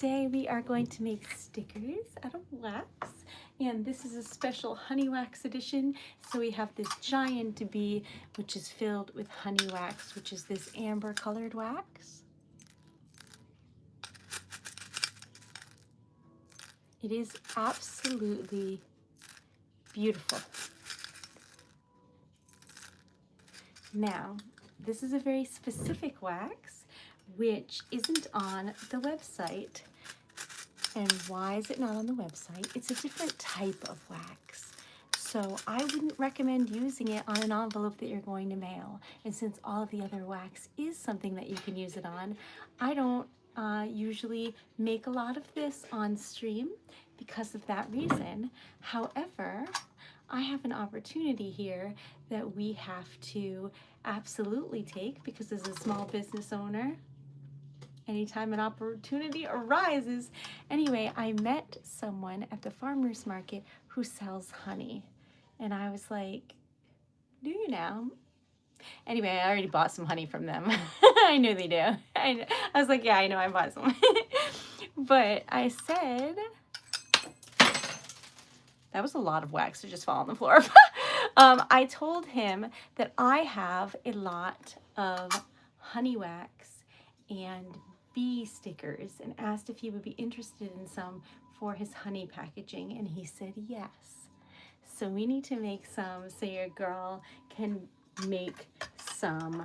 Today we are going to make stickers out of wax, and this is a special honey wax edition. So we have this giant bee which is filled with honey wax, which is this amber colored wax. It is absolutely beautiful. Now, this is a very specific wax which isn't on the website. And why is it not on the website? It's a different type of wax. So I wouldn't recommend using it on an envelope that you're going to mail. And since all of the other wax is something that you can use it on, I don't usually make a lot of this on stream because of that reason. However, I have an opportunity here that we have to absolutely take because as a small business owner, anytime an opportunity arises. Anyway, I met someone at the farmer's market who sells honey. And I was like, do you now? Anyway, I already bought some honey from them. I knew they do. I was like, yeah, I know I bought some. But I said, that was a lot of wax to just fall on the floor. I told him that I have a lot of honey wax and bee stickers and asked if he would be interested in some for his honey packaging, and he said yes. So we need to make some so your girl can make some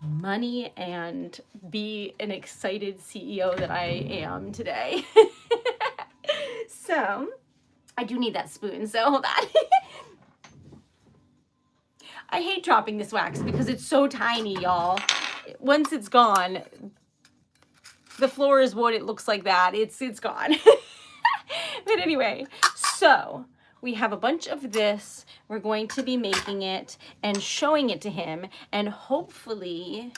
money and be an excited CEO that I am today. So I do need that spoon, so hold on. I hate dropping this wax because it's so tiny, y'all. Once it's gone, the floor is what it looks like that. It's gone. But anyway, so we have a bunch of this. We're going to be making it and showing it to him and hopefully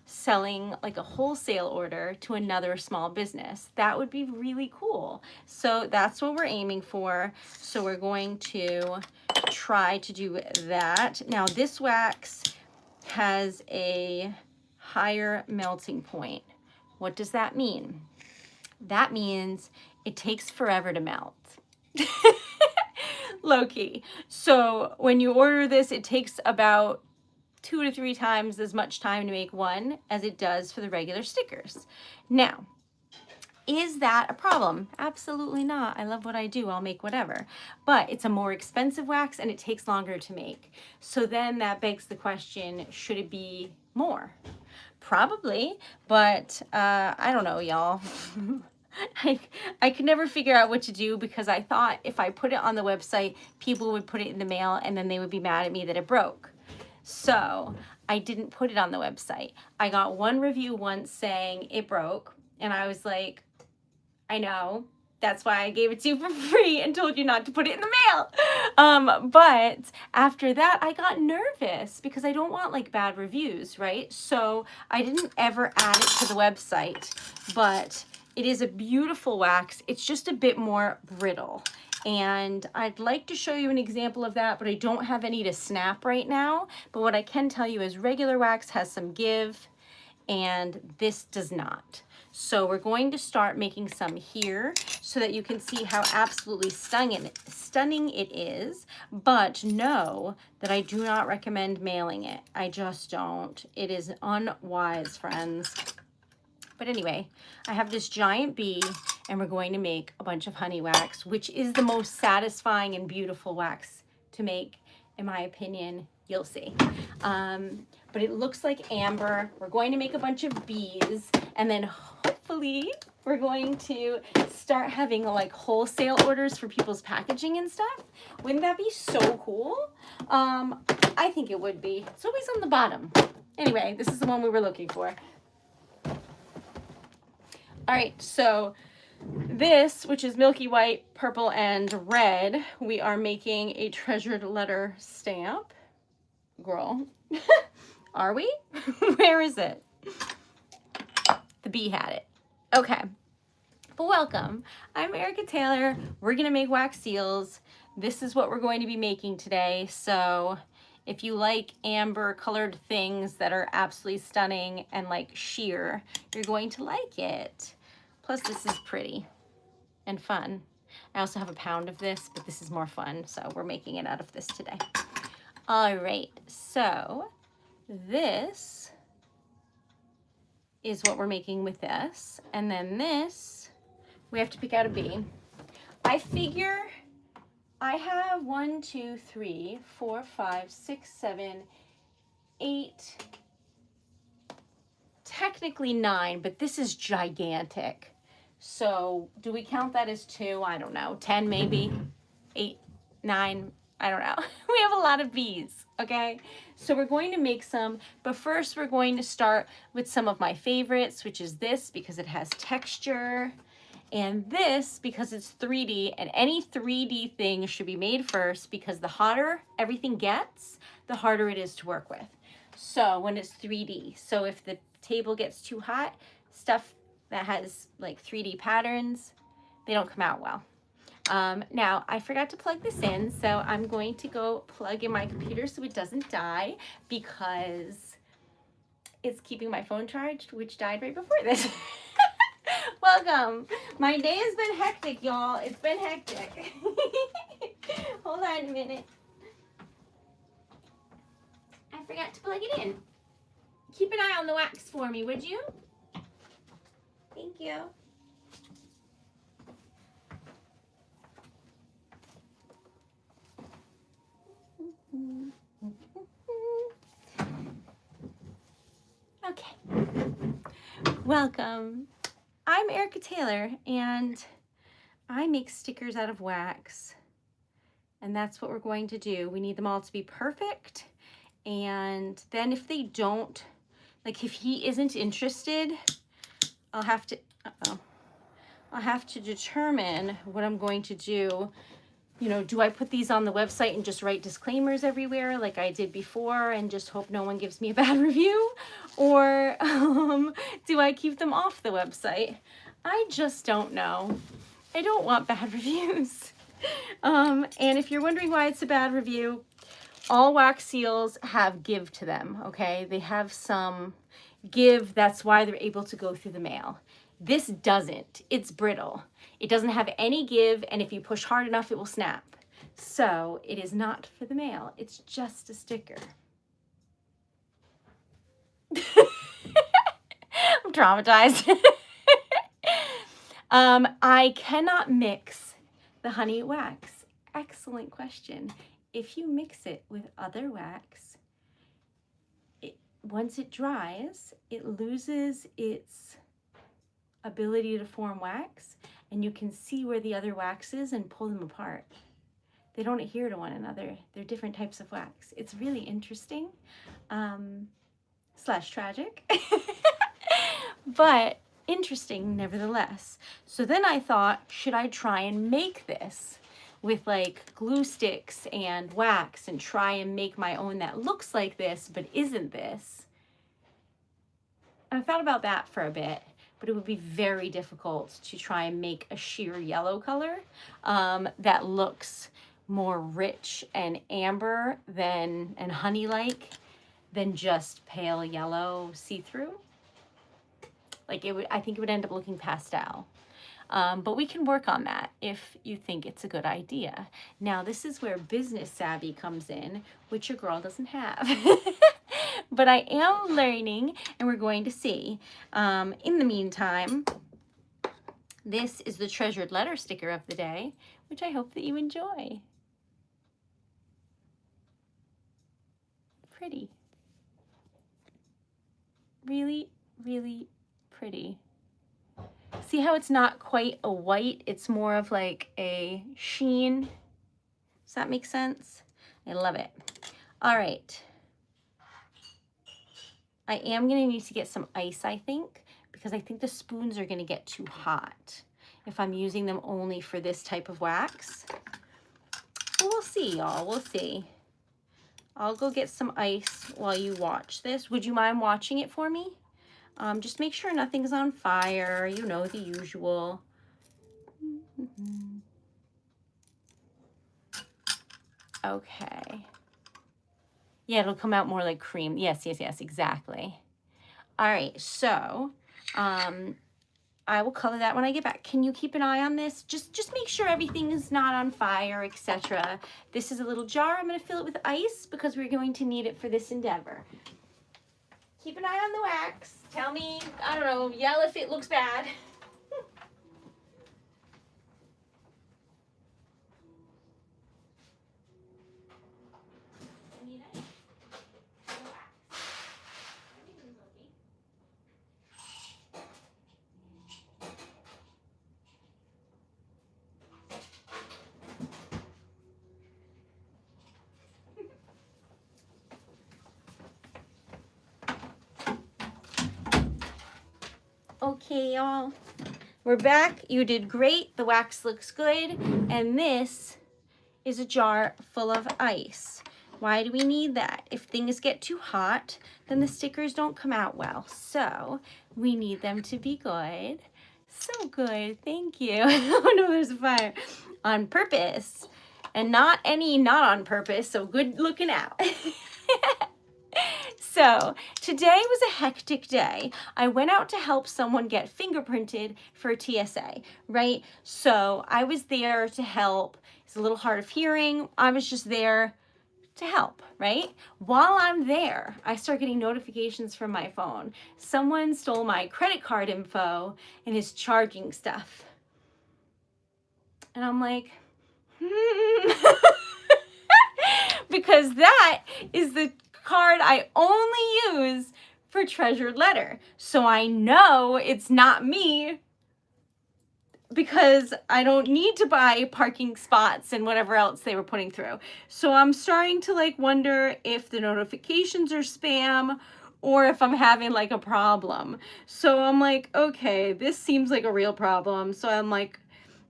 selling like a wholesale order to another small business. That would be really cool. So that's what we're aiming for. So we're going to try to do that. Now this wax has a higher melting point. What does that mean? That means it takes forever to melt. Low key. So when you order this, it takes about 2 to 3 times as much time to make one as it does for the regular stickers. Now, is that a problem? Absolutely not. I love what I do. I'll make whatever. But it's a more expensive wax and it takes longer to make. So then that begs the question, should it be more? Probably, but I don't know, y'all. I could never figure out what to do because I thought if I put it on the website, people would put it in the mail and then they would be mad at me that it broke. So I didn't put it on the website. I got one review once saying it broke, and I was like, I know. That's why I gave it to you for free and told you not to put it in the mail. But after that, I got nervous because I don't want like bad reviews, right? So I didn't ever add it to the website, but it is a beautiful wax. It's just a bit more brittle. And I'd like to show you an example of that, but I don't have any to snap right now. But what I can tell you is regular wax has some give and this does not. So we're going to start making some here so that you can see how absolutely stunning it is, but know that I do not recommend mailing it. I just don't. It is unwise, friends. But anyway, I have this giant bee and we're going to make a bunch of honey wax, which is the most satisfying and beautiful wax to make, in my opinion. You'll see. But it looks like amber. We're going to make a bunch of bees and then hopefully we're going to start having like wholesale orders for people's packaging and stuff. Wouldn't that be so cool? I think it would be. It's always on the bottom. Anyway, this is the one we were looking for. All right, so this, which is milky white, purple, and red, we are making a treasured letter stamp. Girl, are we? Where is it? The bee had it. Okay, but welcome. I'm Erica Taylor. We're gonna make wax seals. This is what we're going to be making today. So if you like amber colored things that are absolutely stunning and like sheer, you're going to like it. Plus this is pretty and fun. I also have a pound of this, but this is more fun, so we're making it out of this today. All right, so this is what we're making with this. And then this, we have to pick out a bee. I figure I have 1, 2, 3, 4, 5, 6, 7, 8, technically 9, but this is gigantic. So do we count that as 2? I don't know. 10 maybe? 8, 9, I don't know. We have a lot of bees, okay? So we're going to make some, but first we're going to start with some of my favorites, which is this because it has texture, and this because it's 3D, and any 3D thing should be made first because the hotter everything gets, the harder it is to work with. So when it's 3D, so if the table gets too hot, stuff that has like 3D patterns, they don't come out well. Now I forgot to plug this in, so I'm going to go plug in my computer so it doesn't die because it's keeping my phone charged, which died right before this. Welcome. My day has been hectic, y'all. It's been hectic. Hold on a minute. I forgot to plug it in. Keep an eye on the wax for me, would you? Thank you. Okay. Welcome. I'm Erica Taylor, and I make stickers out of wax. And that's what we're going to do. We need them all to be perfect. And then if they don't, like if he isn't interested, I'll have to, I'll have to determine what I'm going to do. You know, do I put these on the website and just write disclaimers everywhere like I did before and just hope no one gives me a bad review? Or do I keep them off the website? I just don't know. I don't want bad reviews. And if you're wondering why it's a bad review, all wax seals have give to them, okay? They have some give, that's why they're able to go through the mail. This doesn't. It's brittle. It doesn't have any give, and if you push hard enough, it will snap. So it is not for the mail. It's just a sticker. I'm traumatized. I cannot mix the honey wax. Excellent question. If you mix it with other wax, once it dries, it loses its ability to form wax, and you can see where the other wax is and pull them apart. They don't adhere to one another. They're different types of wax. It's really interesting, slash tragic, but interesting nevertheless. So then I thought, should I try and make this with like glue sticks and wax and try and make my own that looks like this but isn't this? And I thought about that for a bit, but it would be very difficult to try and make a sheer yellow color that looks more rich and amber than and honey-like than just pale yellow see-through. Like it would, I think it would end up looking pastel. But we can work on that if you think it's a good idea. Now, this is where business savvy comes in, which your girl doesn't have. But I am learning, and we're going to see. In the meantime, this is the treasured letter sticker of the day, which I hope that you enjoy. Pretty. Really, really pretty. See how it's not quite a white, it's more of like a sheen. Does that make sense? I love it. All right. I am gonna need to get some ice, I think, because I think the spoons are gonna get too hot if I'm using them only for this type of wax. But we'll see, y'all, we'll see. I'll go get some ice while you watch this. Would you mind watching it for me? Just make sure nothing's on fire, you know, the usual. Okay. Yeah, it'll come out more like cream. Yes, yes, yes, exactly. All right, so I will color that when I get back. Can you keep an eye on this? Just make sure everything is not on fire, etc. This is a little jar. I'm going to fill it with ice because we're going to need it for this endeavor. Keep an eye on the wax. Tell me, I don't know, yell if it looks bad. Okay, y'all. We're back. You did great. The wax looks good. And this is a jar full of ice. Why do we need that? If things get too hot, then the stickers don't come out well. So we need them to be good. So good. Thank you. Oh no, there's a fire. On purpose. And not on purpose. So good looking out. So today was a hectic day. I went out to help someone get fingerprinted for a TSA, right? So I was there to help. It's a little hard of hearing. I was just there to help, right? While I'm there, I start getting notifications from my phone. Someone stole my credit card info and is charging stuff. And I'm like, because that is the card I only use for Treasured Letter. So I know it's not me because I don't need to buy parking spots and whatever else they were putting through. So I'm starting to like wonder if the notifications are spam or if I'm having like a problem. So I'm like, okay, this seems like a real problem. So I'm like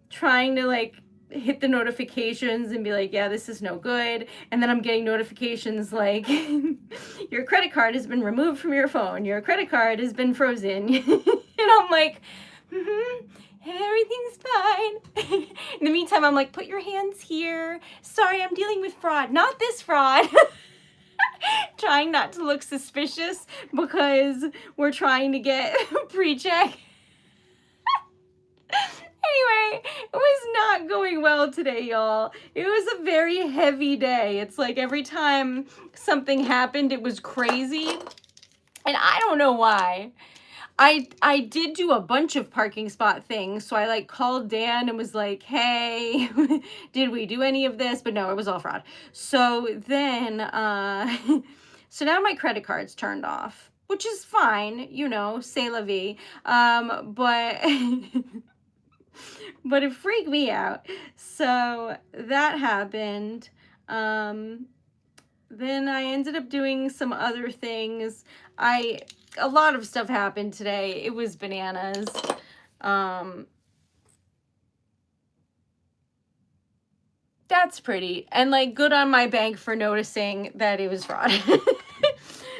trying to like hit the notifications and be like, yeah, this is no good. And then I'm getting notifications like, your credit card has been removed from your phone. Your credit card has been frozen. And I'm like, everything's fine. In the meantime, I'm like, put your hands here. Sorry, I'm dealing with fraud. Not this fraud. Trying not to look suspicious because we're trying to get pre-check. Anyway, it was not going well today, y'all. It was a very heavy day. It's like every time something happened, it was crazy. And I don't know why. I did do a bunch of parking spot things. So I like called Dan and was like, hey, did we do any of this? But no, it was all fraud. So then, so now my credit card's turned off, which is fine, you know, c'est la vie. But... but it freaked me out. So that happened. Then I ended up doing some other things. A lot of stuff happened today. It was bananas. That's pretty. And like good on my bank for noticing that it was fraud.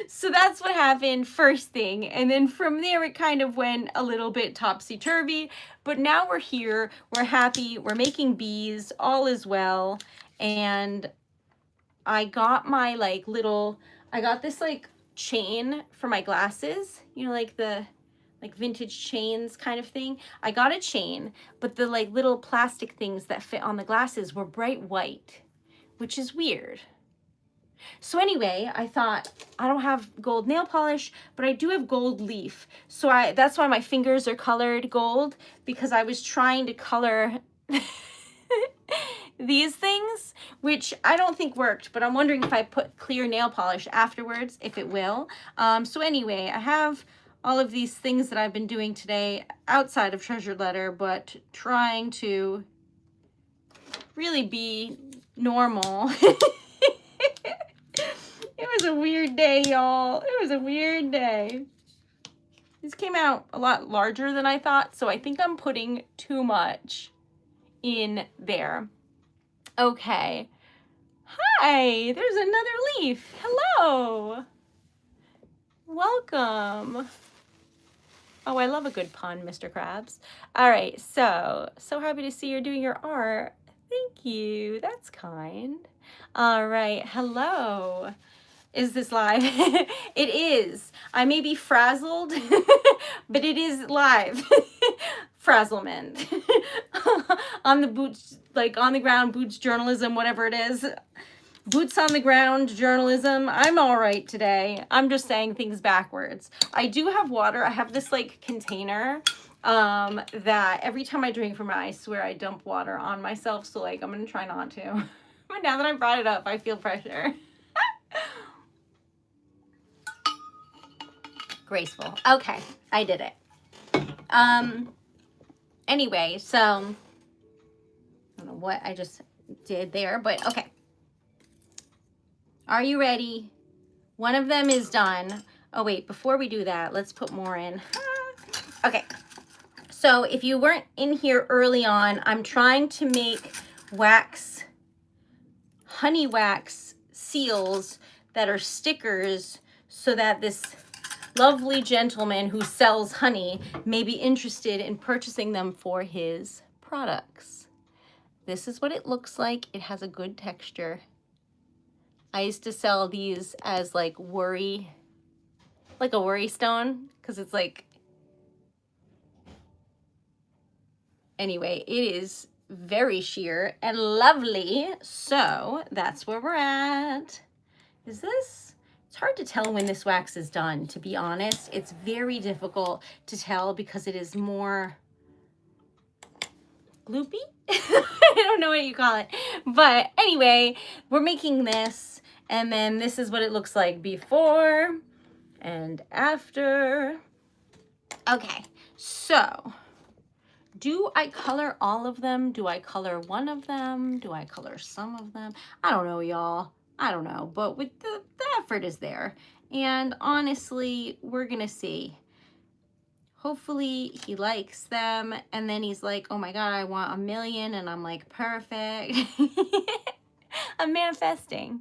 So that's what happened first thing. And then from there, it kind of went a little bit topsy-turvy. But now we're here. We're happy. We're making bees. All is well. And I got my like little, I got this like chain for my glasses. You know, like the like vintage chains kind of thing. I got a chain, but the like little plastic things that fit on the glasses were bright white, which is weird. So anyway, I thought I don't have gold nail polish, but I do have gold leaf. So that's why my fingers are colored gold, because I was trying to color these things, which I don't think worked, but I'm wondering if I put clear nail polish afterwards, if it will. So anyway, I have all of these things that I've been doing today outside of Treasured Letter, but trying to really be normal. It was a weird day, y'all. It was a weird day. This came out a lot larger than I thought, so I think I'm putting too much in there. Okay. Hi, there's another leaf. Hello. Welcome. Oh, I love a good pun, Mr. Krabs. All right, so happy to see you're doing your art. Thank you. That's kind. All right, hello. Is this live? It is. I may be frazzled, but it is live. Frazzlement. On the boots, like on the ground, boots journalism, whatever it is. Boots on the ground journalism. I'm all right today. I'm just saying things backwards. I do have water. I have this like container that every time I drink from it, I swear I dump water on myself. So like, I'm going to try not to. But now that I brought it up, I feel pressure. Graceful. Okay, I did it. Anyway, so I don't know what I just did there, but okay. Are you ready? One of them is done. Oh wait, before we do that, let's put more in. Okay. So if you weren't in here early on, I'm trying to make wax, honey wax seals that are stickers so that this lovely gentleman who sells honey may be interested in purchasing them for his products. This is what it looks like. It has a good texture. I used to sell these as like worry, like a worry stone, because it's like, anyway, it is very sheer and lovely. So that's where we're at. Is this? It's hard to tell when this wax is done, to be honest. It's very difficult to tell because it is more gloopy. I don't know what you call it. But anyway, we're making this, and then this is what it looks like before and after. Okay, so do I color all of them? Do I color one of them? Do I color some of them? I don't know, y'all. I don't know, but with the effort is there. And honestly, we're gonna see. Hopefully he likes them, and then he's like, oh my God, I want 1 million, and I'm like, perfect. I'm manifesting.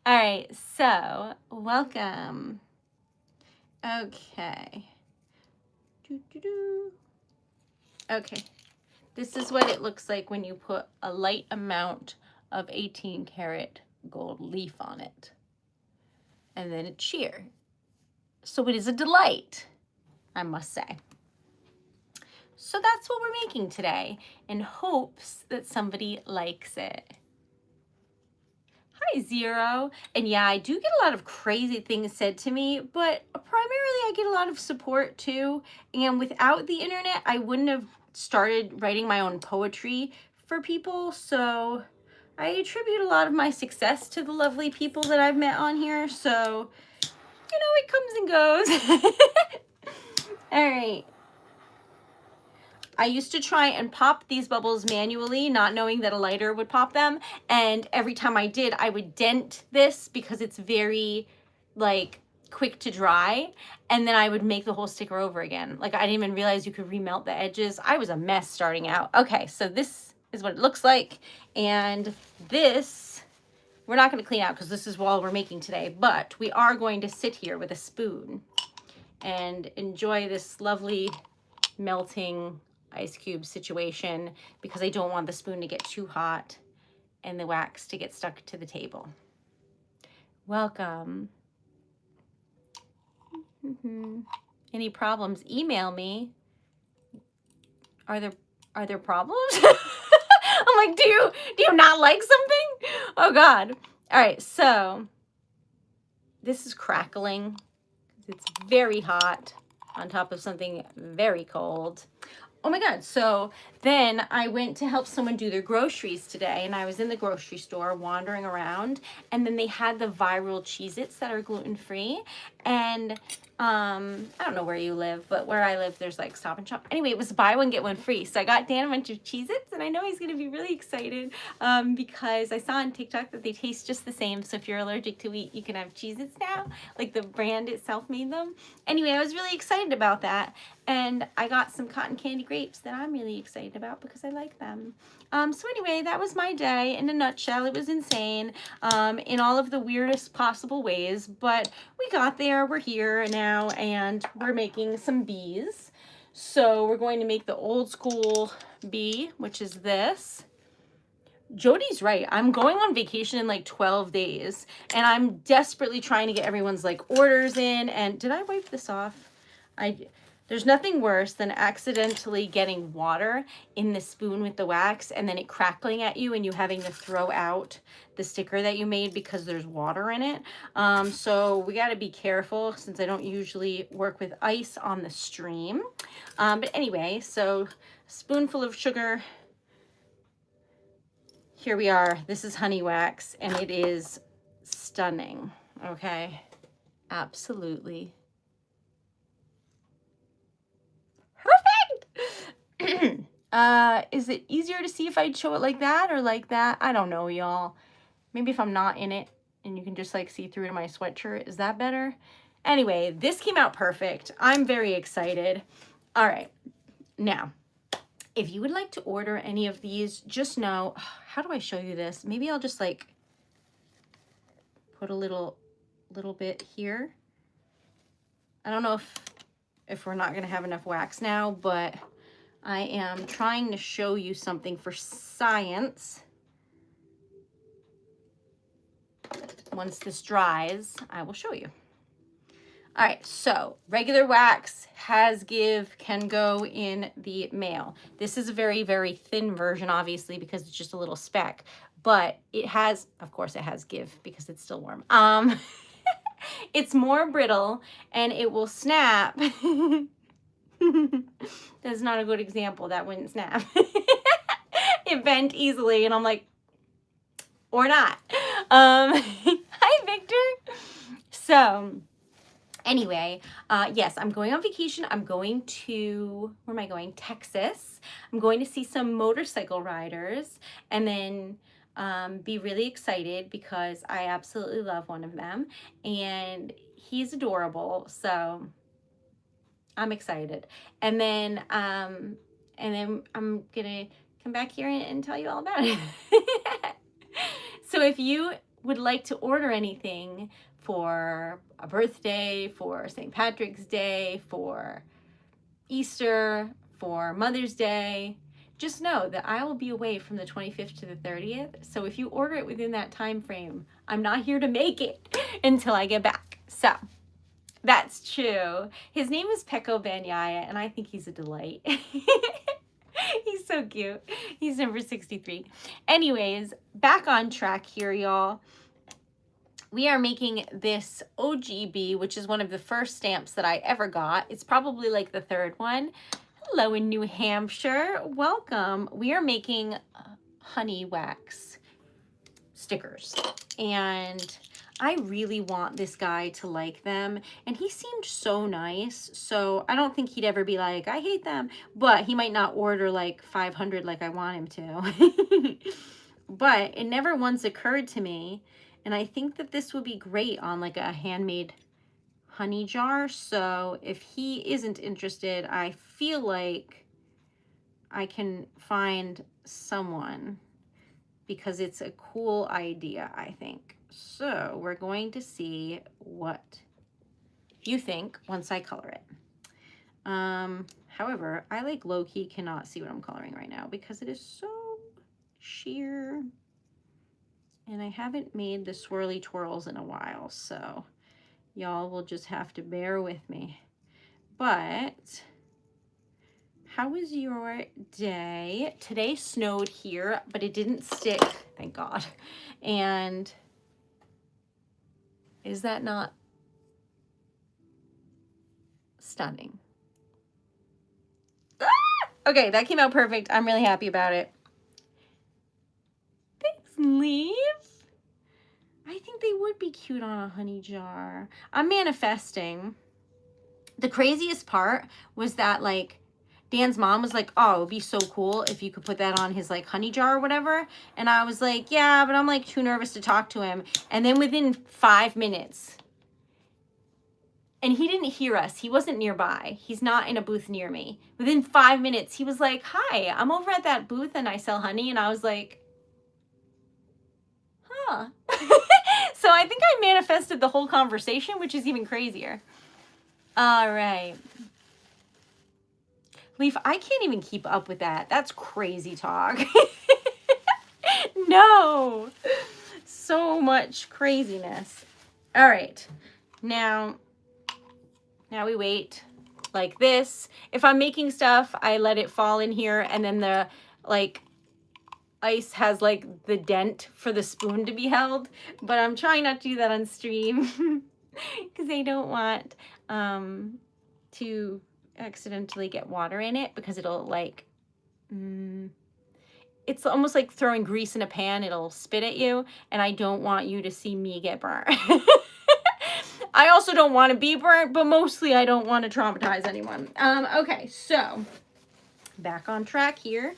All right, so welcome. Okay. Okay, this is what it looks like when you put a light amount of 18 karat gold leaf on it. And then it's sheer. So it is a delight, I must say. So that's what we're making today in hopes that somebody likes it. Hi, Zero. And yeah, I do get a lot of crazy things said to me, but primarily I get a lot of support too. And without the internet, I wouldn't have started writing my own poetry for people. So I attribute a lot of my success to the lovely people that I've met on here. So, you know, it comes and goes. All right. I used to try and pop these bubbles manually, not knowing that a lighter would pop them. And every time I did, I would dent this because it's very, like, quick to dry. And then I would make the whole sticker over again. Like, I didn't even realize you could remelt the edges. I was a mess starting out. Okay, so this is what it looks like. And this, we're not going to clean out because this is all we're making today. But we are going to sit here with a spoon and enjoy this lovely melting ice cube situation because I don't want the spoon to get too hot and the wax to get stuck to the table. Welcome. Any problems? Email me. Are there problems? I'm like, do you not like something? Oh God. All right, so this is crackling. It's very hot on top of something very cold. Oh my God. So then I went to help someone do their groceries today, and I was in the grocery store wandering around, and then they had the viral Cheez-Its that are gluten-free. And I don't know where you live, but where I live, there's like Stop and Shop. Anyway, it was buy one, get one free. So I got Dan a bunch of Cheez-Its, and I know he's going to be really excited because I saw on TikTok that they taste just the same. So if you're allergic to wheat, you can have Cheez-Its now. Like the brand itself made them. Anyway, I was really excited about that. And I got some cotton candy grapes that I'm really excited about because I like them. So anyway, that was my day in a nutshell. It was insane in all of the weirdest possible ways, but we got there. We're here now, and we're making some bees. So we're going to make the old school bee, which is this. Jody's right. I'm going on vacation in like 12 days and I'm desperately trying to get everyone's like orders in. And did I wipe this off? There's nothing worse than accidentally getting water in the spoon with the wax and then it crackling at you and you having to throw out the sticker that you made because there's water in it. So we got to be careful since I don't usually work with ice on the stream. But anyway, so spoonful of sugar. Here we are. This is honey wax and it is stunning. Okay. Absolutely perfect. Is it easier to see if I show it like that or like that? I don't know, y'all. Maybe if I'm not in it and you can just like see through to my sweatshirt. Is that better? Anyway, this came out perfect. I'm very excited. All right. Now, if you would like to order any of these, just know, how do I show you this? Maybe I'll just like put a little bit here. I don't know if we're not going to have enough wax now, but I am trying to show you something for science. Once this dries, I will show you. All right, so regular wax has give, can go in the mail. This is a very, very thin version, obviously, because it's just a little speck, but it has, of course it has give because it's still warm. It's more brittle and it will snap. That's not a good example. That wouldn't snap. It bent easily and I'm like, or not. Hi, Victor. So anyway, yes, I'm going on vacation. I'm going to, where am I going? Texas. I'm going to see some motorcycle riders and then be really excited because I absolutely love one of them and he's adorable. So I'm excited. And then I'm gonna come back here and tell you all about it. So if you would like to order anything for a birthday, for St. Patrick's Day, for Easter, for Mother's Day, just know that I will be away from the 25th to the 30th. So if you order it within that time frame, I'm not here to make it until I get back. So that's true. His name is Pecco Banyaya, and I think he's a delight. He's so cute. He's number 63. Anyways, back on track here, y'all. We are making this OGB, which is one of the first stamps that I ever got. It's probably like the third one. Hello in New Hampshire. Welcome. We are making honey wax stickers. And I really want this guy to like them. And he seemed so nice. So I don't think he'd ever be like, I hate them. But he might not order like 500 like I want him to. But it never once occurred to me. And I think that this would be great on like a handmade honey jar. So if he isn't interested, I feel like I can find someone because it's a cool idea, I think. So we're going to see what you think once I color it. However, I like low-key cannot see what I'm coloring right now because it is so sheer. And I haven't made the swirly twirls in a while, so y'all will just have to bear with me. But how was your day? Today snowed here, but it didn't stick, thank God. And is that not stunning? Ah! Okay, that came out perfect. I'm really happy about it. Thanks, Leaf. I think they would be cute on a honey jar. I'm manifesting. The craziest part was that like Dan's mom was like, oh, it would be so cool if you could put that on his like honey jar or whatever. And I was like, yeah, but I'm like too nervous to talk to him. And then within 5 minutes, and he didn't hear us. He wasn't nearby. He's not in a booth near me. Within 5 minutes, he was like, hi, I'm over at that booth and I sell honey. And I was like, huh. So I think I manifested the whole conversation, which is even crazier. All right. Leaf, I can't even keep up with that. That's crazy talk. know. So much craziness. All right. Now we wait like this. If I'm making stuff, I let it fall in here, and then the like ice has like the dent for the spoon to be held, but I'm trying not to do that on stream because I don't want to accidentally get water in it, because it'll like it's almost like throwing grease in a pan. It'll spit at you, and I don't want you to see me get burnt. I also don't want to be burnt, but mostly I don't want to traumatize anyone. Okay, so back on track here.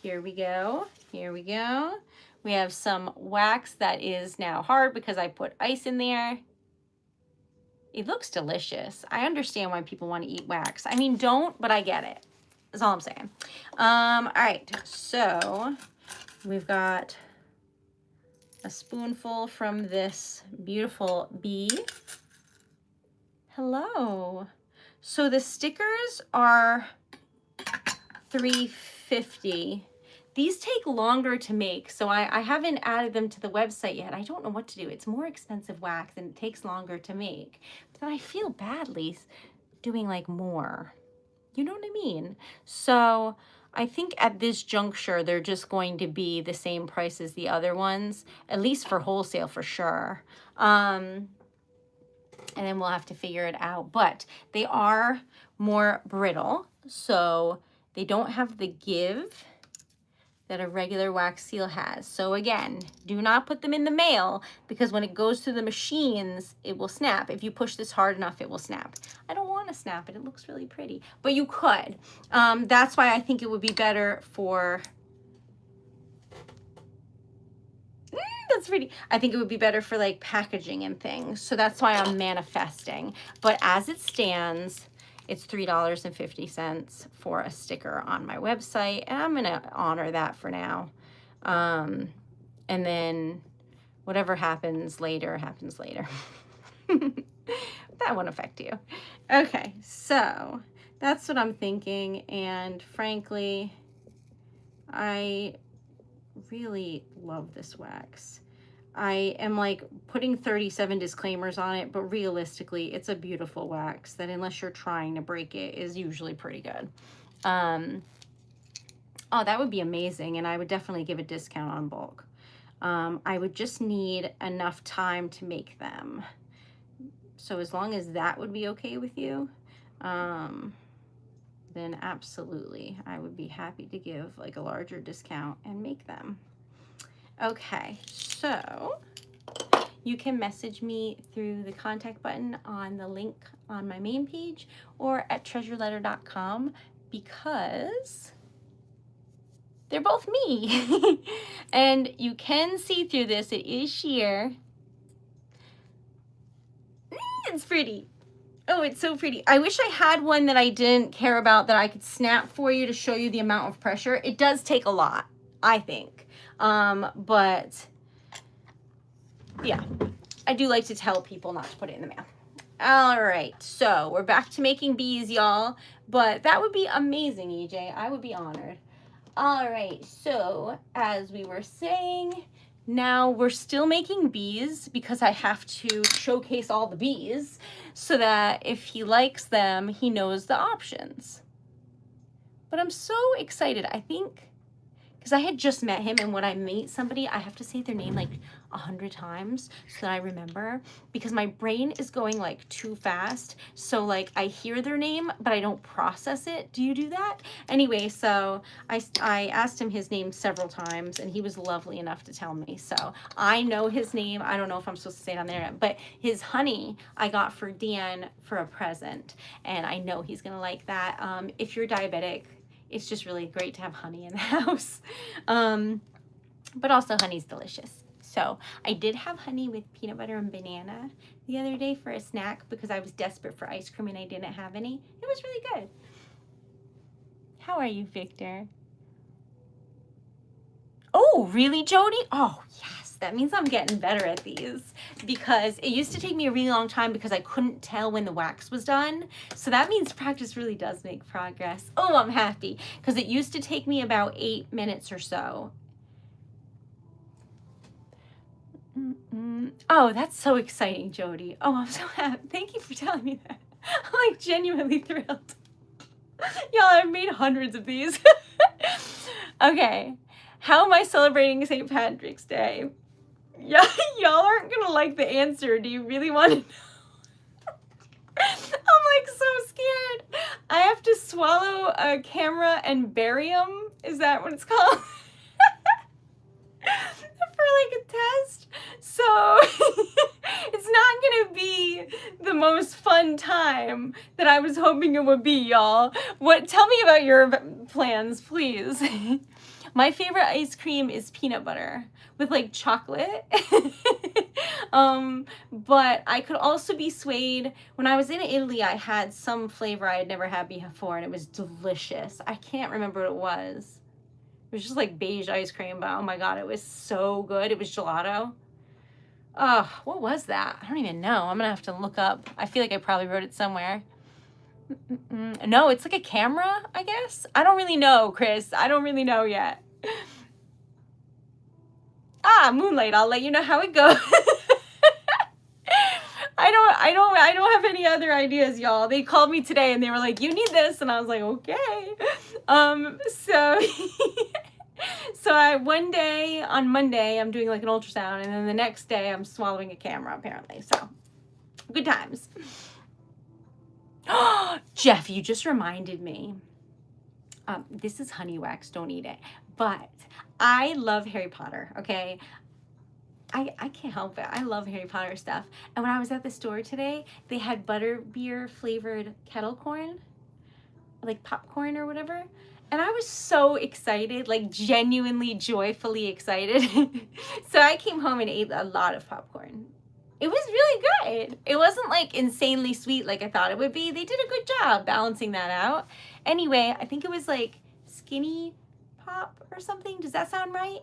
Here we go. Here we go. We have some wax that is now hard because I put ice in there. It looks delicious. I understand why people want to eat wax. I mean, don't, but I get it. That's all I'm saying. All right, so we've got a spoonful from this beautiful bee. Hello. So the stickers are $3.50. These take longer to make, so I haven't added them to the website yet. I don't know what to do. It's more expensive wax and it takes longer to make. But then I feel badly doing like more. You know what I mean? So I think at this juncture, they're just going to be the same price as the other ones, at least for wholesale for sure. And then we'll have to figure it out. But they are more brittle, so they don't have the give that a regular wax seal has. So again, do not put them in the mail, because when it goes through the machines, it will snap. If you push this hard enough, it will snap. I don't want to snap it. It looks really pretty, but you could. That's why I think it would be better for... that's pretty. I think it would be better for like packaging and things. So that's why I'm manifesting. But as it stands, it's $3.50 for a sticker on my website, and I'm gonna honor that for now. And then whatever happens later, happens later. That won't affect you. Okay, so that's what I'm thinking, and frankly, I really love this wax. I am like putting 37 disclaimers on it, but realistically, it's a beautiful wax that, unless you're trying to break it, is usually pretty good. Oh, that would be amazing, and I would definitely give a discount on bulk. I would just need enough time to make them. So as long as that would be okay with you, then absolutely, I would be happy to give like a larger discount and make them. Okay, so you can message me through the contact button on the link on my main page or at TreasuredLetter.com, because they're both me. And you can see through this. It is sheer. It's pretty. Oh, it's so pretty. I wish I had one that I didn't care about that I could snap for you to show you the amount of pressure. It does take a lot, I think. But yeah, I do like to tell people not to put it in the mail. All right, so we're back to making bees, y'all. But that would be amazing, EJ. I would be honored. All right, so as we were saying, now we're still making bees because I have to showcase all the bees so that if he likes them, he knows the options. But I'm so excited. I think, because I had just met him, and when I meet somebody, I have to say their name like 100 times so that I remember, because my brain is going like too fast. So like I hear their name, but I don't process it. Do you do that? Anyway, so I asked him his name several times, and he was lovely enough to tell me. So I know his name. I don't know if I'm supposed to say it on there, but his honey I got for Dan for a present, and I know he's gonna like that. If you're diabetic, it's just really great to have honey in the house. But also honey's delicious. So I did have honey with peanut butter and banana the other day for a snack because I was desperate for ice cream and I didn't have any. It was really good. How are you, Victor? Oh, really, Jody? Oh, yes. That means I'm getting better at these, because it used to take me a really long time because I couldn't tell when the wax was done. So that means practice really does make progress. Oh, I'm happy, because it used to take me about 8 minutes or so. Oh, that's so exciting, Jody. Oh, I'm so happy. Thank you for telling me that. I'm like genuinely thrilled. Y'all, I've made hundreds of these. Okay. How am I celebrating St. Patrick's Day? Yeah, y'all aren't gonna like the answer. Do you really want to know? I'm like so scared. I have to swallow a camera and barium. Is that what it's called? For like a test. So it's not gonna be the most fun time that I was hoping it would be, y'all. Tell me about your plans, please. My favorite ice cream is peanut butter with like chocolate. But I could also be swayed. When I was in Italy, I had some flavor I had never had before, and it was delicious. I can't remember what it was. It was just like beige ice cream, but oh my God, it was so good. It was gelato. Oh, what was that? I don't even know. I'm gonna have to look up. I feel like I probably wrote it somewhere. No, it's like a camera, I guess. I don't really know, Chris. I don't really know yet. Moonlight. I'll let you know how it goes. I don't have any other ideas, y'all. They called me today and they were like, "You need this," and I was like, "Okay." So one day on Monday I'm doing like an ultrasound, and then the next day I'm swallowing a camera apparently. So good times. Jeff, you just reminded me. This is honey wax. Don't eat it. But I love Harry Potter. Okay. I can't help it. I love Harry Potter stuff. And when I was at the store today, they had butterbeer flavored kettle corn, like popcorn or whatever. And I was so excited, like genuinely, joyfully excited. So I came home and ate a lot of popcorn. It was really good. It wasn't like insanely sweet like I thought it would be. They did a good job balancing that out. Anyway, I think it was like Skinny Pop or something. Does that sound right?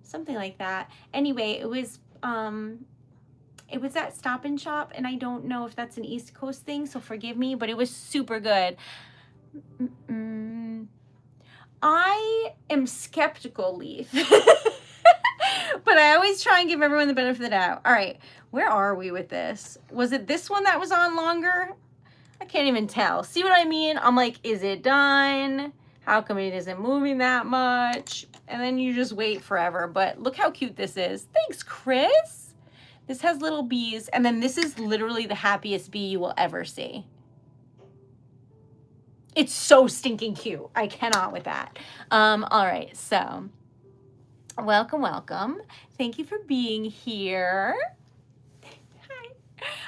Something like that. Anyway, it was at Stop and Shop, and I don't know if that's an East Coast thing, so forgive me, but it was super good. I am skeptical, Leaf. But I always try and give everyone the benefit of the doubt. All right, where are we with this? Was it this one that was on longer? I can't even tell. See what I mean? I'm like, is it done? How come it isn't moving that much? And then you just wait forever. But look how cute this is. Thanks, Chris. This has little bees. And then this is literally the happiest bee you will ever see. It's so stinking cute. I cannot with that. All right, so welcome, welcome. Thank you for being here.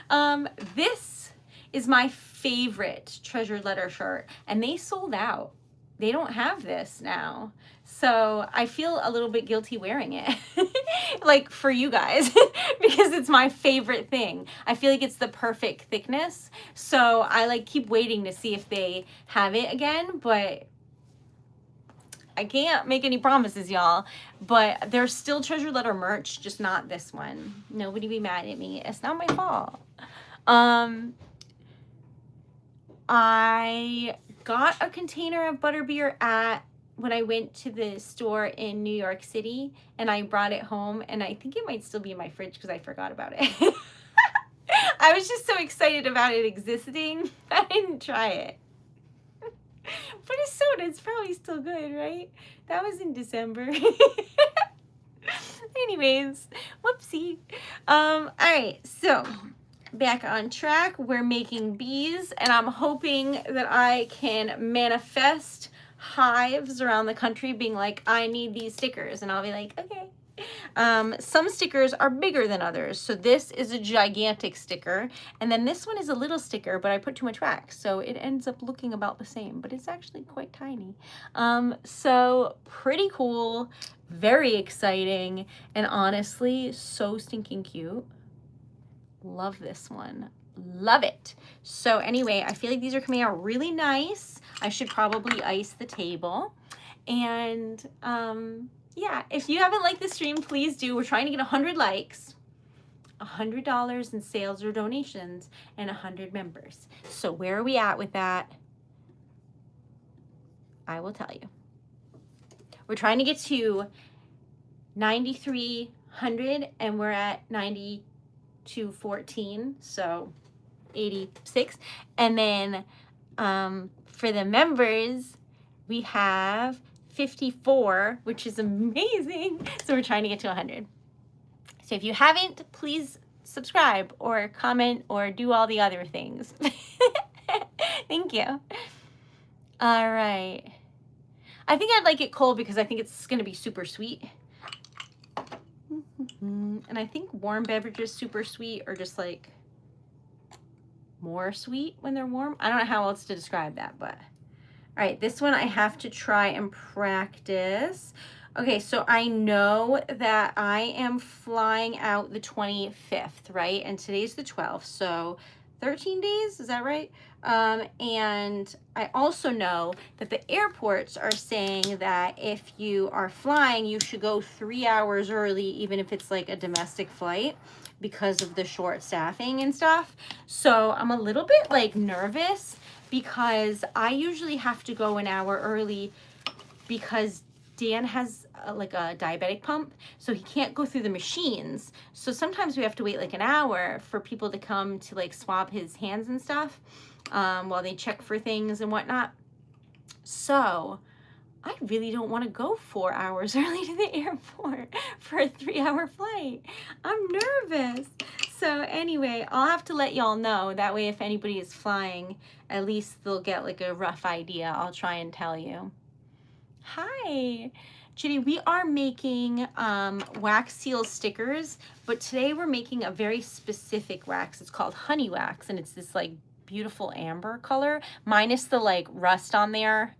Hi. This is my favorite Treasured Letter shirt, and they sold out. They don't have this now. So I feel a little bit guilty wearing it, like for you guys, because it's my favorite thing. I feel like it's the perfect thickness. So I like keep waiting to see if they have it again, but I can't make any promises, y'all. But there's still Treasured Letter merch, just not this one. Nobody be mad at me. It's not my fault. I got a container of butterbeer when I went to the store in New York City, and I brought it home, and I think it might still be in my fridge because I forgot about it. I was just so excited about it existing, I didn't try it. But it's soda, it's probably still good, right? That was in December. Anyways, whoopsie. All right, so back on track. We're making bees, and I'm hoping that I can manifest hives around the country being like, I need these stickers, and I'll be like, okay. Some stickers are bigger than others, so this is a gigantic sticker, and then this one is a little sticker, but I put too much wax, so it ends up looking about the same, but it's actually quite tiny. So pretty cool, very exciting, and honestly so stinking cute. Love this one. Love it. So anyway, I feel like these are coming out really nice. I should probably ice the table. And yeah, if you haven't liked the stream, please do. We're trying to get 100 likes, $100 in sales or donations, and 100 members. So where are we at with that? I will tell you. We're trying to get to 9,300 100, and we're at 92.14, so 86. And then for the members, we have 54, which is amazing. So we're trying to get to 100. So if you haven't, please subscribe or comment or do all the other things. Thank you. All right. I think I'd like it cold because I think it's going to be super sweet. And I think warm beverages super sweet or just like more sweet when they're warm. I don't know how else to describe that, but all right, this one I have to try and practice. Okay, so I know that I am flying out the 25th, right? And today's the 12th, so 13 days, is that right? And I also know that the airports are saying that if you are flying, you should go 3 hours early, even if it's like a domestic flight, because of the short staffing and stuff. So I'm a little bit like nervous because I usually have to go an hour early because Dan has like a diabetic pump, so he can't go through the machines. So sometimes we have to wait like an hour for people to come to like swab his hands and stuff while they check for things and whatnot. So I really don't want to go 4 hours early to the airport for a 3-hour flight. I'm nervous. So anyway, I'll have to let y'all know. That way if anybody is flying, at least they'll get like a rough idea. I'll try and tell you. Hi, Ginny, we are making wax seal stickers, but today we're making a very specific wax. It's called honey wax, and it's this like beautiful amber color, minus the like rust on there.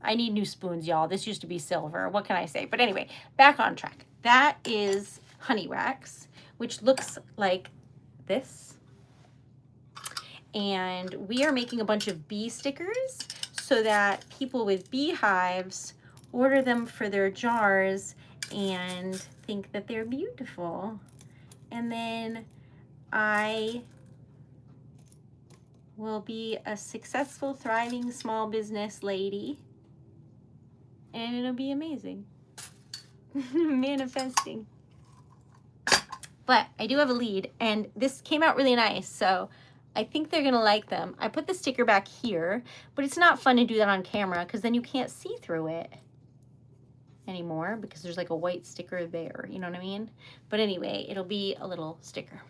I need new spoons, y'all. This used to be silver. What can I say? But anyway, back on track. That is honey wax, which looks like this. And we are making a bunch of bee stickers so that people with beehives order them for their jars and think that they're beautiful. And then I will be a successful, thriving small business lady. And it'll be amazing. Manifesting. But I do have a lead, and this came out really nice, so I think they're gonna like them. I put the sticker back here, but it's not fun to do that on camera because then you can't see through it anymore because there's like a white sticker there, you know what I mean? But anyway, it'll be a little sticker.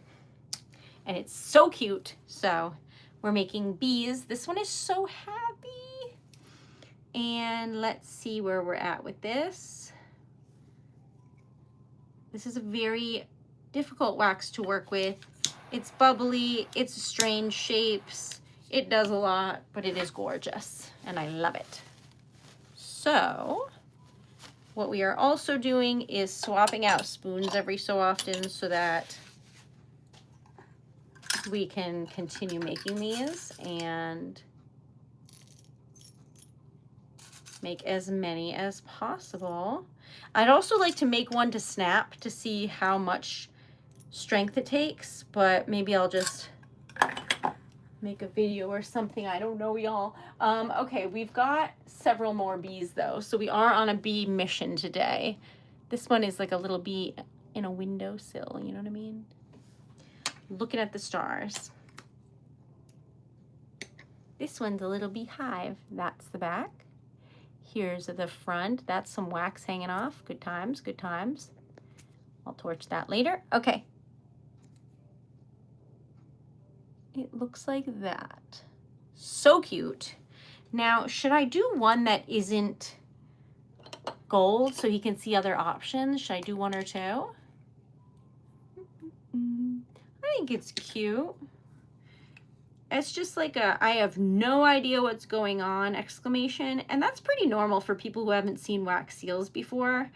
And it's so cute. So we're making bees. This one is so happy. And let's see where we're at with this. This is a very difficult wax to work with. It's bubbly, it's strange shapes, it does a lot, but it is gorgeous, and I love it. So, what we are also doing is swapping out spoons every so often so that we can continue making these and make as many as possible. I'd also like to make one to snap to see how much strength it takes, but maybe I'll just make a video or something. I don't know, y'all. Okay, we've got several more bees though, so we are on a bee mission today. This one is like a little bee in a windowsill, you know what I mean? Looking at the stars. This one's a little beehive. That's the back. Here's the front. That's some wax hanging off. Good times, good times. I'll torch that later. Okay. It looks like that. So cute. Now, should I do one that isn't gold so he can see other options? Should I do one or two? I think it's cute. It's just like a, I have no idea what's going on exclamation. And that's pretty normal for people who haven't seen wax seals before.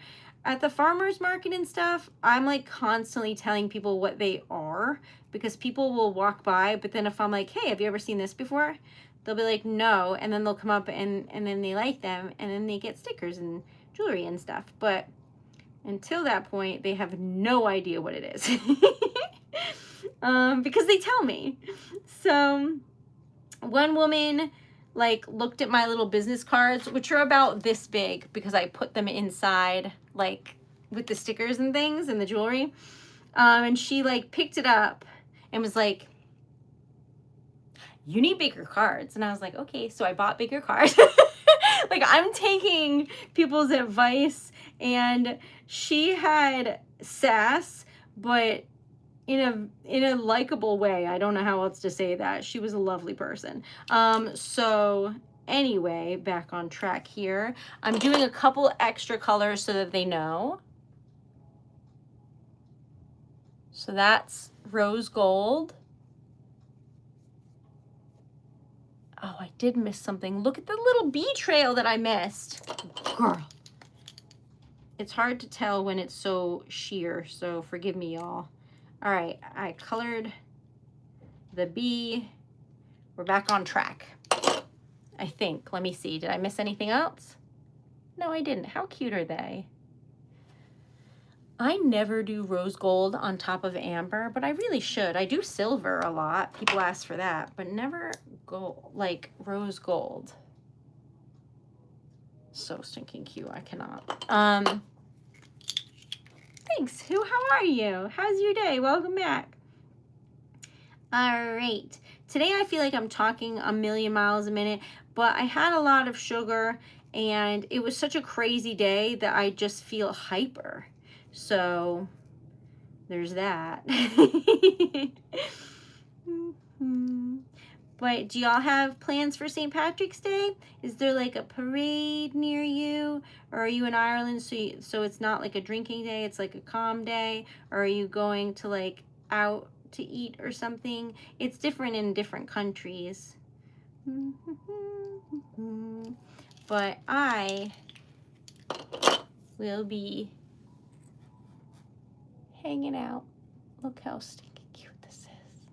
At the farmer's market and stuff, I'm like constantly telling people what they are because people will walk by, but then if I'm like, hey, have you ever seen this before? They'll be like, no, and then they'll come up and then they like them, and then they get stickers and jewelry and stuff. But until that point, they have no idea what it is because they tell me. So one woman like looked at my little business cards, which are about this big because I put them inside like with the stickers and things and the jewelry. And she like picked it up and was like, you need bigger cards. And I was like, okay, so I bought bigger cards. Like, I'm taking people's advice, and she had sass, but in a likable way. I don't know how else to say that. She was a lovely person. So anyway, back on track here. I'm doing a couple extra colors so that they know. So that's rose gold. Oh, I did miss something. Look at the little bee trail that I missed. Girl. It's hard to tell when it's so sheer, so forgive me, y'all. All right, I colored the bee. We're back on track, I think. Let me see. Did I miss anything else? No, I didn't. How cute are they? I never do rose gold on top of amber, but I really should. I do silver a lot. People ask for that, but never gold, like rose gold. So stinking cute. I cannot. Thanks. How are you? How's your day? Welcome back. All right. Today I feel like I'm talking a million miles a minute, but I had a lot of sugar and it was such a crazy day that I just feel hyper. So there's that. But do y'all have plans for St. Patrick's Day? Is there like a parade near you? Or are you in Ireland so it's not like a drinking day, it's like a calm day? Or are you going to like out to eat or something? It's different in different countries. But I will be hanging out. Look how stinking cute this is.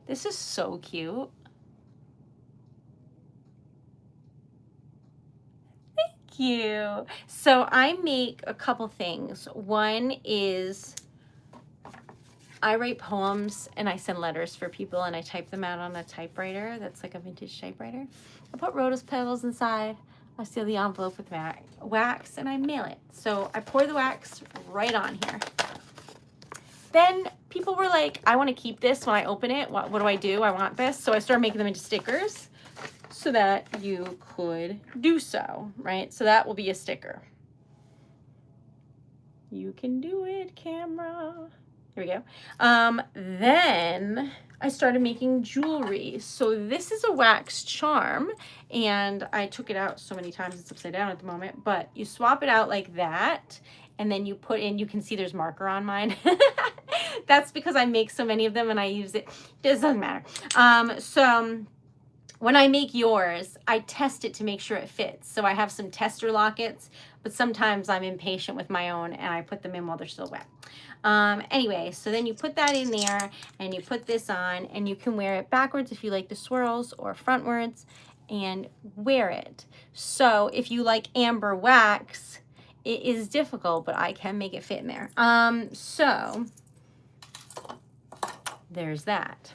This is so cute. Thank you. So I make a couple things. One is I write poems and I send letters for people and I type them out on a typewriter that's like a vintage typewriter. I put rose petals inside. I seal the envelope with wax and I mail it. So I pour the wax right on here. Then people were like, I want to keep this when I open it. What do I do? I want this. So I started making them into stickers so that you could do so, right? So that will be a sticker. You can do it, camera. Here we go. Then I started making jewelry. So this is a wax charm, and I took it out so many times it's upside down at the moment, but you swap it out like that, and then you put in, you can see there's marker on mine. That's because I make so many of them and I use it. It doesn't matter. So when I make yours, I test it to make sure it fits. So I have some tester lockets, but sometimes I'm impatient with my own and I put them in while they're still wet. Anyway, so then you put that in there and you put this on and you can wear it backwards if you like the swirls or frontwards and wear it. So if you like amber wax, it is difficult, but I can make it fit in there. So there's that.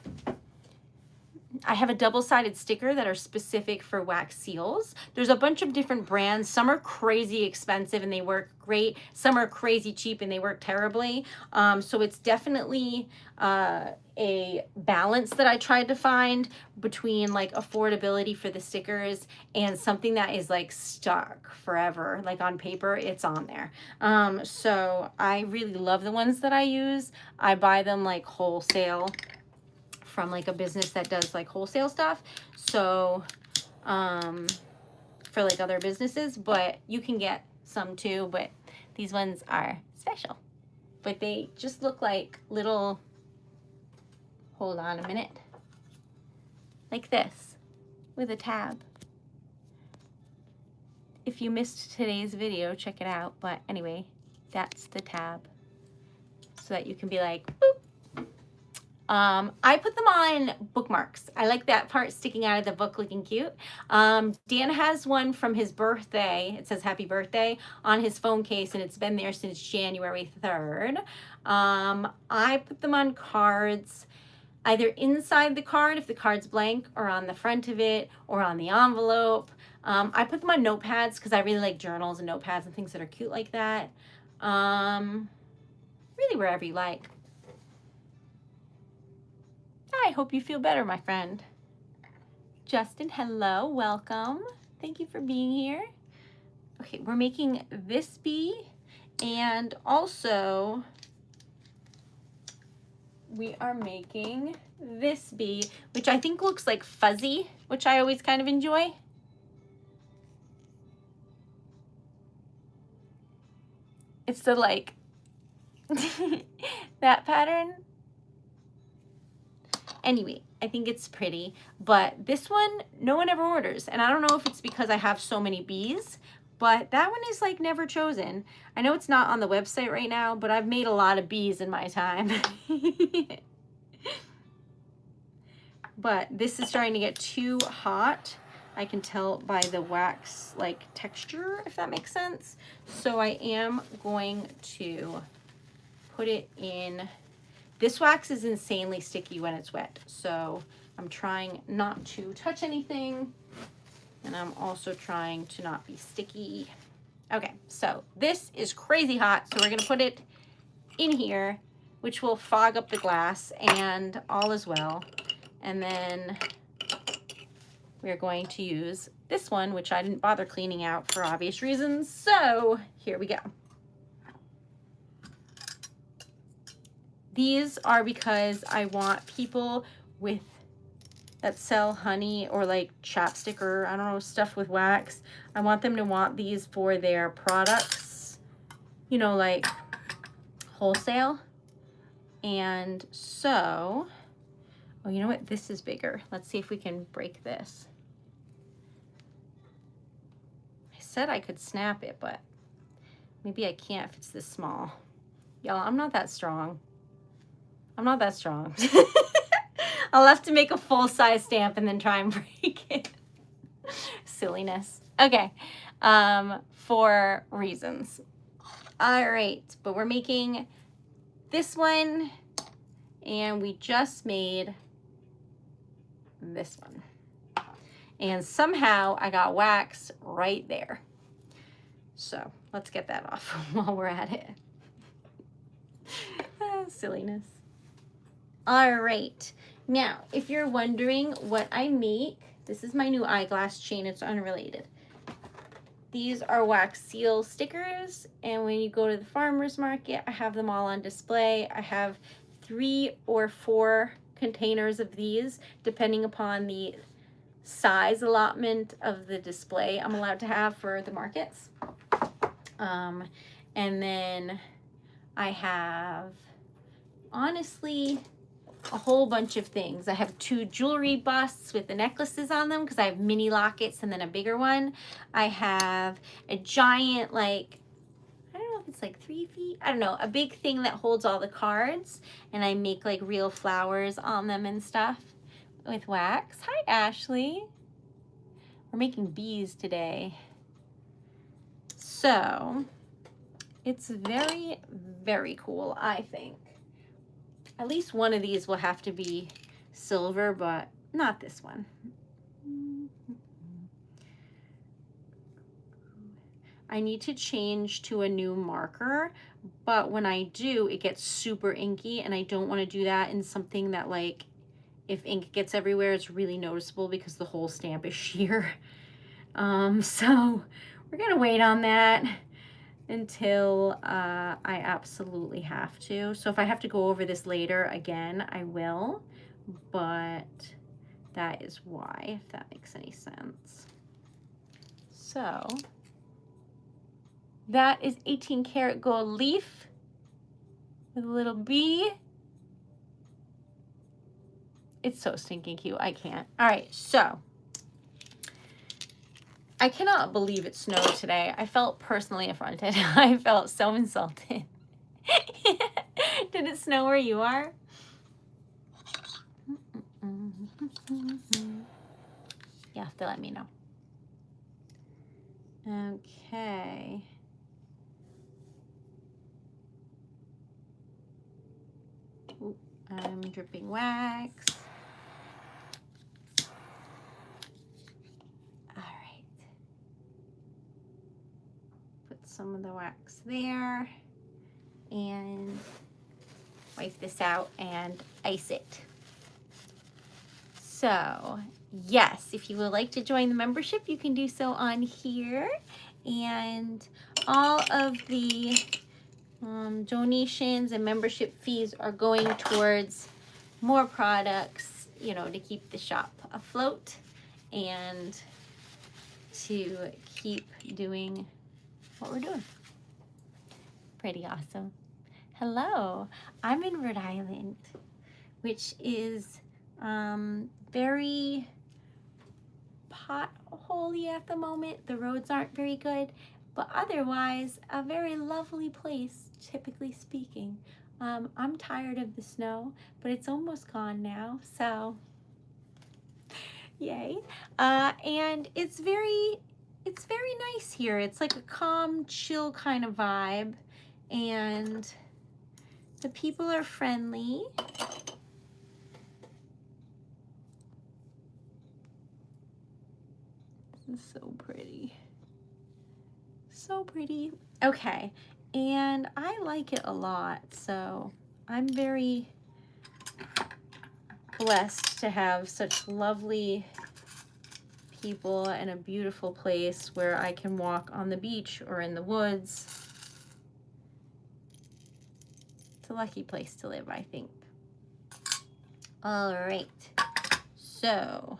I have a double-sided sticker that are specific for wax seals. There's a bunch of different brands. Some are crazy expensive and they work great. Some are crazy cheap and they work terribly. So it's definitely a balance that I tried to find between like affordability for the stickers and something that is like stuck forever. Like on paper, it's on there. So I really love the ones that I use. I buy them like wholesale from like a business that does like wholesale stuff, so for like other businesses, but you can get some too, but these ones are special. But they just look like little, hold on a minute, like this with a tab. If you missed today's video, check it out. But anyway, that's the tab so that you can be like, boop. I put them on bookmarks. I like that part sticking out of the book looking cute. Dan has one from his birthday. It says happy birthday on his phone case and it's been there since January 3rd. I put them on cards, either inside the card if the card's blank or on the front of it or on the envelope. I put them on notepads because I really like journals and notepads and things that are cute like that. Really wherever you like. I hope you feel better, my friend. Justin, hello, welcome. Thank you for being here. Okay, we're making this bee, and also we are making this bee, which I think looks like fuzzy, which I always kind of enjoy. It's the like that pattern. Anyway, I think it's pretty, but this one, no one ever orders. And I don't know if it's because I have so many bees, but that one is like never chosen. I know it's not on the website right now, but I've made a lot of bees in my time. But this is starting to get too hot. I can tell by the wax like texture, if that makes sense. So I am going to put it in. This wax is insanely sticky when it's wet, so I'm trying not to touch anything, and I'm also trying to not be sticky. Okay, so this is crazy hot, so we're gonna put it in here, which will fog up the glass, and all is well. And then we're going to use this one, which I didn't bother cleaning out for obvious reasons, so here we go. These are because I want people that sell honey or like chapstick or I don't know, stuff with wax. I want them to want these for their products, you know, like wholesale. And so, oh, you know what? This is bigger. Let's see if we can break this. I said I could snap it, but maybe I can't if it's this small. Y'all, I'm not that strong. I'm not that strong. I'll have to make a full-size stamp and then try and break it. Silliness. Okay, for reasons. All right, but we're making this one, and we just made this one. And somehow I got wax right there. So let's get that off while we're at it. Silliness. All right, now if you're wondering what I make, this is my new eyeglass chain. It's unrelated. These are wax seal stickers, and when you go to the farmer's market, I have them all on display. I have 3 or 4 containers of these, depending upon the size allotment of the display I'm allowed to have for the markets. And then I have, honestly, a whole bunch of things. I have 2 jewelry busts with the necklaces on them because I have mini lockets and then a bigger one. I have a giant, like, I don't know if it's like 3 feet, I don't know, a big thing that holds all the cards, and I make like real flowers on them and stuff with wax. Hi, Ashley. We're making bees today. So it's very, very cool, I think. At least one of these will have to be silver, but not this one. I need to change to a new marker, but when I do, it gets super inky, and I don't want to do that in something that, like, if ink gets everywhere, it's really noticeable because the whole stamp is sheer. So we're gonna wait on that until I absolutely have to. So if I have to go over this later again, I will, but that is why, if that makes any sense. So that is 18 karat gold leaf with a little bee. It's so stinking cute. I can't. All right, so I cannot believe it snowed today. I felt personally affronted. I felt so insulted. Did it snow where you are? You have to let me know. Okay. Ooh, I'm dripping wax. All right. Put some of the wax there. and wipe this out and ice it. So yes, if you would like to join the membership, you can do so on here. And all of the donations and membership fees are going towards more products, you know, to keep the shop afloat and to keep doing what we're doing. Pretty awesome. Hello, I'm in Rhode Island, which is very potholey at the moment. The roads aren't very good, but otherwise a very lovely place, typically speaking. I'm tired of the snow, but it's almost gone now, so yay. And it's very nice here. It's like a calm, chill kind of vibe, and the people are friendly. This is so pretty. So pretty. Okay, and I like it a lot, so I'm very blessed to have such lovely people and a beautiful place where I can walk on the beach or in the woods. It's a lucky place to live, I think. All right, so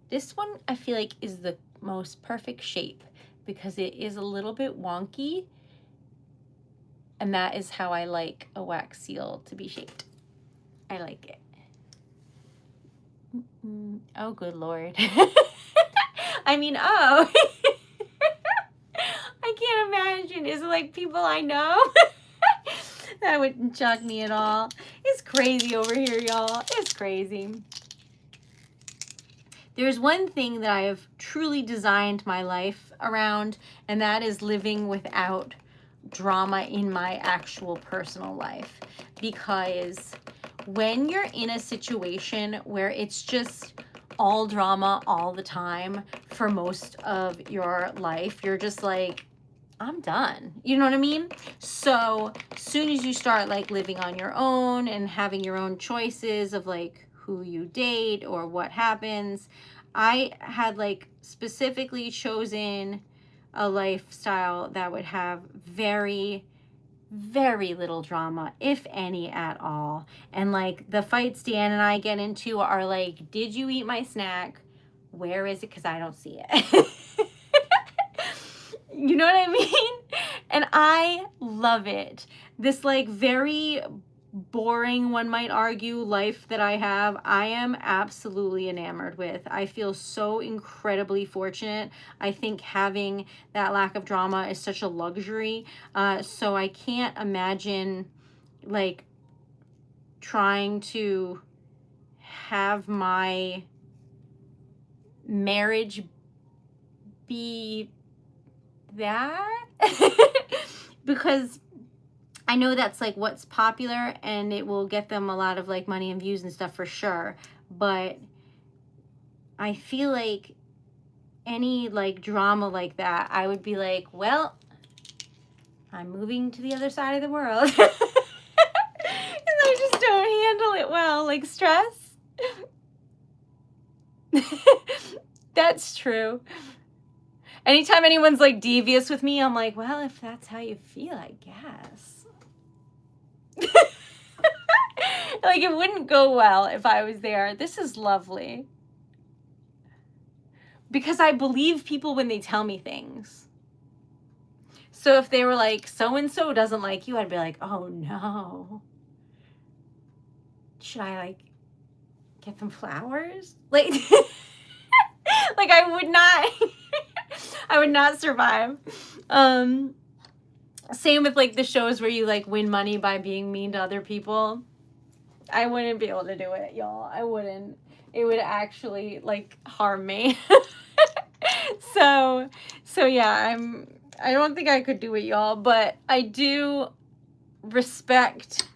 this one I feel like is the most perfect shape because it is a little bit wonky, and that is how I like a wax seal to be shaped. I like it. Oh, good Lord. I mean, oh. I can't imagine. Is it like people I know? That wouldn't shock me at all. It's crazy over here, y'all. It's crazy. There's one thing that I have truly designed my life around, and that is living without drama in my actual personal life. Because when you're in a situation where it's just all drama all the time for most of your life, you're just like, I'm done. You know what I mean? So as soon as you start like living on your own and having your own choices of like who you date or what happens, I had like specifically chosen a lifestyle that would have very little drama, if any at all. And like the fights Dan and I get into are like, did you eat my snack? Where is it? Because I don't see it. You know what I mean? And I love it. This like very boring, one might argue, life that I have, I am absolutely enamored with. I feel so incredibly fortunate. I think having that lack of drama is such a luxury. So I can't imagine like trying to have my marriage be that because I know that's like what's popular and it will get them a lot of like money and views and stuff for sure, but I feel like any like drama like that, I would be like, well, I'm moving to the other side of the world. And I just don't handle it well, like stress. That's true. Anytime anyone's like devious with me, I'm like, well, if that's how you feel, I guess. Like it wouldn't go well if I was there. This is lovely. Because I believe people when they tell me things. So if they were like, so-and-so doesn't like you, I'd be like, oh no. Should I like get them flowers? Like, like I would not, I would not survive. Same with like the shows where you like win money by being mean to other people. I wouldn't be able to do it, y'all. I wouldn't. It would actually like harm me. So yeah, I don't think I could do it, y'all, but I do respect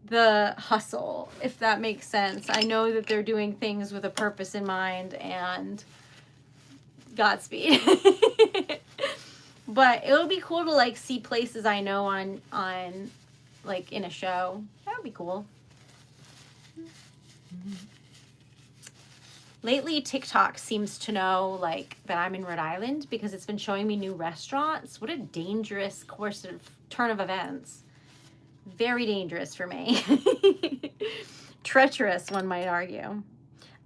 the hustle, if that makes sense. I know that they're doing things with a purpose in mind, and Godspeed. But it would be cool to like see places I know on like in a show. That would be cool. Lately, TikTok seems to know like that I'm in Rhode Island because it's been showing me new restaurants. What a dangerous turn of events. Very dangerous for me. Treacherous, one might argue.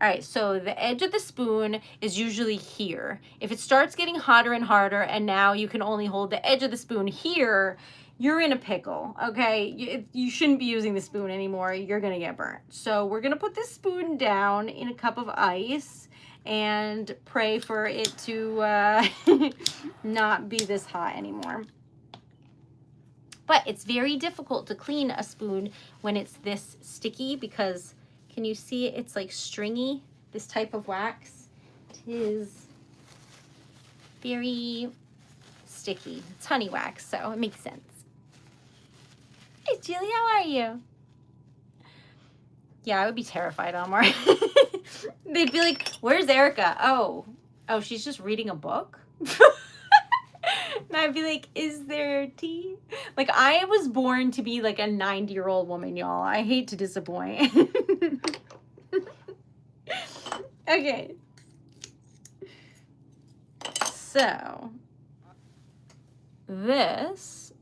All right, so the edge of the spoon is usually here. If it starts getting hotter and harder and now you can only hold the edge of the spoon here, you're in a pickle, okay? You shouldn't be using the spoon anymore. You're gonna get burnt. So we're gonna put this spoon down in a cup of ice and pray for it to not be this hot anymore. But it's very difficult to clean a spoon when it's this sticky because can you see it? It's like stringy, this type of wax. It is very sticky. It's honey wax, so it makes sense. Hey, Julie, how are you? Yeah, I would be terrified, Omar. They'd be like, where's Erica? Oh, she's just reading a book? And I'd be like, is there tea? Like, I was born to be like a 90-year-old woman, y'all. I hate to disappoint. Okay. So, this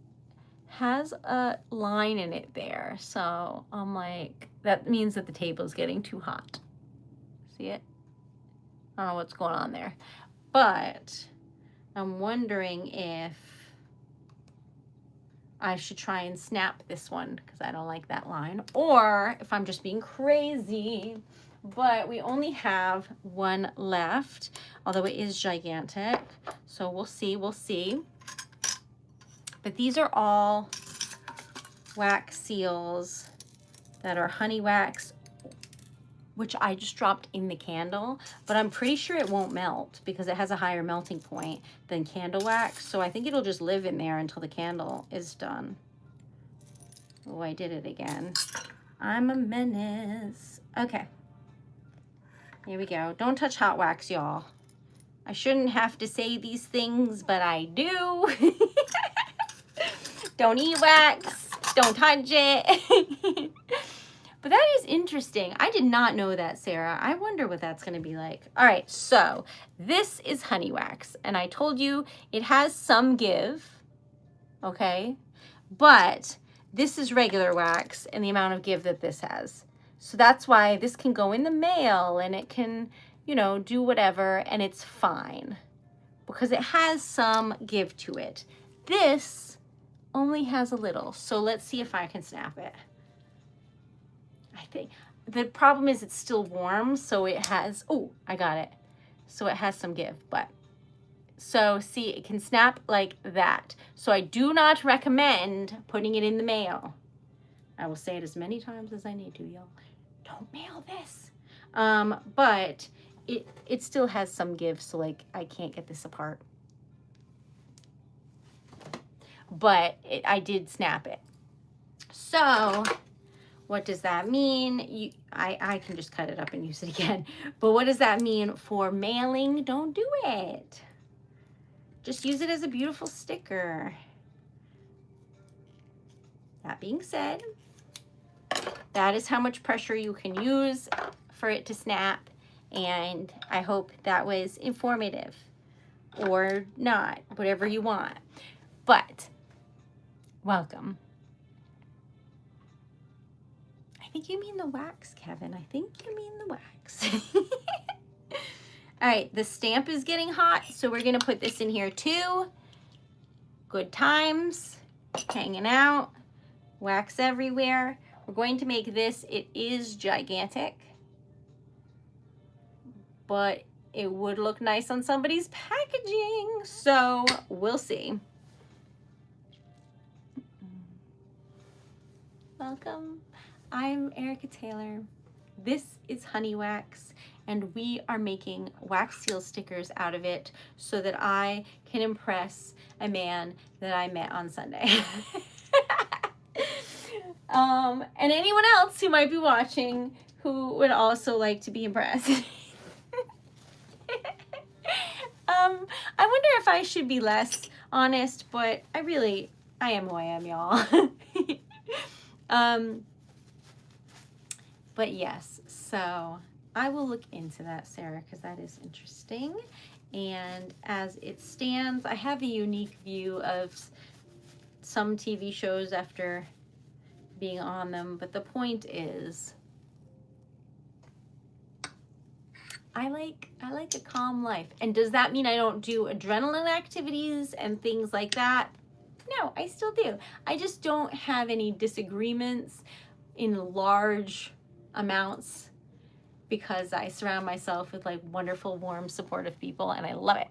has a line in it there. So, I'm like, that means that the table is getting too hot. See it? I don't know what's going on there. But I'm wondering if I should try and snap this one because I don't like that line, or if I'm just being crazy. But we only have one left, although it is gigantic. So we'll see. But these are all wax seals that are honey wax, which I just dropped in the candle, but I'm pretty sure it won't melt because it has a higher melting point than candle wax. So I think it'll just live in there until the candle is done. Oh, I did it again. I'm a menace. Okay. Here we go. Don't touch hot wax, y'all. I shouldn't have to say these things, but I do. Don't eat wax. Don't touch it. But that is interesting. I did not know that, Sarah. I wonder what that's going to be like. All right, so this is honey wax, and I told you it has some give, okay? But this is regular wax and the amount of give that this has. So that's why this can go in the mail and it can, you know, do whatever, and it's fine because it has some give to it. This only has a little. So let's see if I can snap it. I think the problem is it's still warm, so it has, oh, I got it. So it has some give, but so see, it can snap like that. So I do not recommend putting it in the mail. I will say it as many times as I need to, y'all. Don't mail this. But it still has some give, so like I can't get this apart. But I did snap it. So what does that mean? I can just cut it up and use it again. But what does that mean for mailing? Don't do it. Just use it as a beautiful sticker. That being said, that is how much pressure you can use for it to snap. And I hope that was informative or not, whatever you want. But welcome. I think you mean the wax, Kevin. I think you mean the wax. All right, the stamp is getting hot, so we're gonna put this in here too. Good times, hanging out, wax everywhere. We're going to make this, it is gigantic, but it would look nice on somebody's packaging, so we'll see. Welcome. I'm Erica Taylor. This is honey wax, and we are making wax seal stickers out of it so that I can impress a man that I met on Sunday. And anyone else who might be watching who would also like to be impressed. I wonder if I should be less honest, but I am who I am, y'all. But yes, so I will look into that, Sarah, because that is interesting. And as it stands, I have a unique view of some TV shows after being on them, but the point is, I like a calm life. And does that mean I don't do adrenaline activities and things like that? No, I still do. I just don't have any disagreements in large amounts because I surround myself with like wonderful, warm, supportive people, and I love it.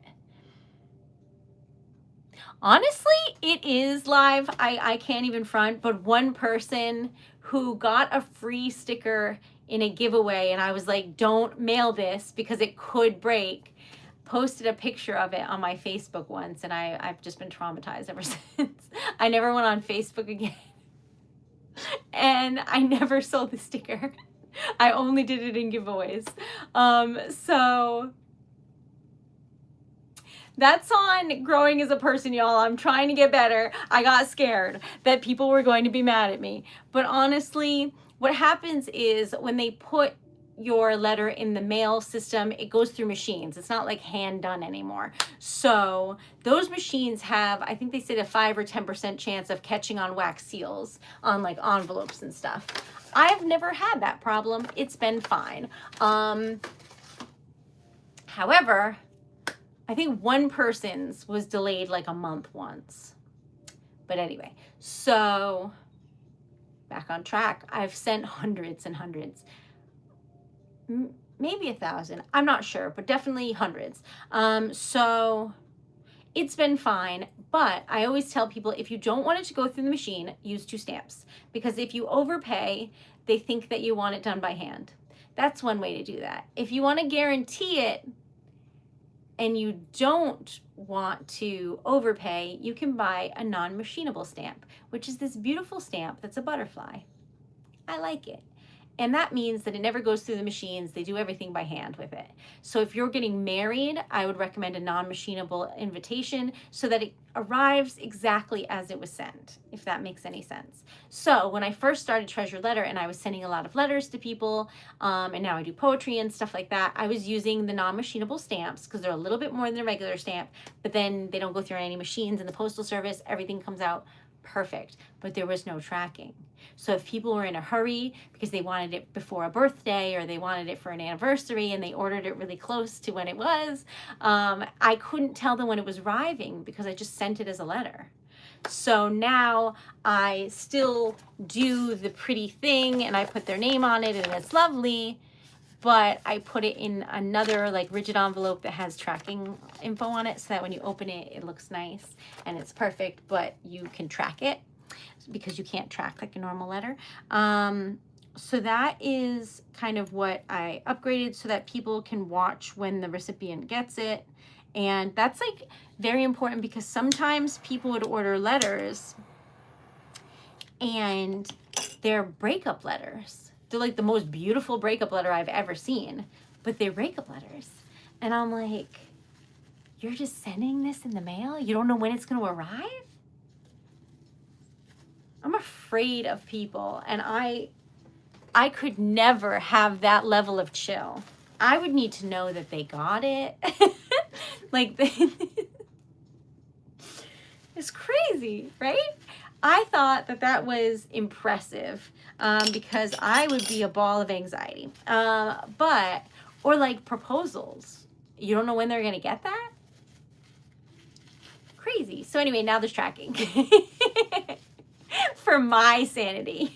Honestly, it is live. I can't even front, but one person who got a free sticker in a giveaway, and I was like, don't mail this because it could break, posted a picture of it on my Facebook once, and I've just been traumatized ever since. I never went on Facebook again. And I never sold the sticker. I only did it in giveaways. So that's on growing as a person, y'all. I'm trying to get better. I got scared that people were going to be mad at me. But honestly, what happens is when they put your letter in the mail system, it goes through machines. It's not like hand done anymore. So those machines have, I think they said, a 5 or 10% chance of catching on wax seals on like envelopes and stuff. I've never had that problem. It's been fine. However, I think one person's was delayed like a month once. But anyway, so back on track. I've sent hundreds and hundreds, maybe 1,000. I'm not sure, but definitely hundreds. So it's been fine. But I always tell people, if you don't want it to go through the machine, use 2 stamps. Because if you overpay, they think that you want it done by hand. That's one way to do that. If you want to guarantee it, and you don't want to overpay, you can buy a non-machinable stamp, which is this beautiful stamp that's a butterfly. I like it. And that means that it never goes through the machines. They do everything by hand with it. So if you're getting married, I would recommend a non-machinable invitation so that it arrives exactly as it was sent, if that makes any sense. So when I first started Treasured Letter and I was sending a lot of letters to people, and now I do poetry and stuff like that, I was using the non-machinable stamps because they're a little bit more than the regular stamp, but then they don't go through any machines in the postal service. Everything comes out perfect, but there was no tracking. So if people were in a hurry because they wanted it before a birthday or they wanted it for an anniversary and they ordered it really close to when it was, I couldn't tell them when it was arriving because I just sent it as a letter. So now I still do the pretty thing and I put their name on it and it's lovely, but I put it in another like rigid envelope that has tracking info on it so that when you open it, it looks nice and it's perfect, but you can track it because you can't track like a normal letter. So that is kind of what I upgraded so that people can watch when the recipient gets it. And that's like very important because sometimes people would order letters and they're breakup letters. They're like the most beautiful breakup letter I've ever seen, but they're breakup letters. And I'm like, you're just sending this in the mail? You don't know when it's going to arrive? I'm afraid of people, and I could never have that level of chill. I would need to know that they got it. Like, it's crazy, right? I thought that that was impressive because I would be a ball of anxiety. Or like proposals. You don't know when they're going to get that? Crazy. So anyway, now there's tracking. For my sanity.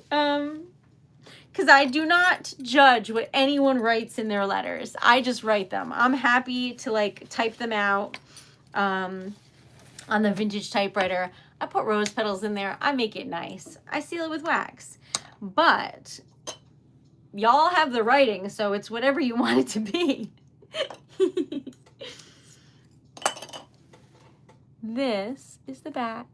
Because I do not judge what anyone writes in their letters. I just write them. I'm happy to like type them out on the vintage typewriter. I put rose petals in there. I make it nice. I seal it with wax. But y'all have the writing, so it's whatever you want it to be. This is the back.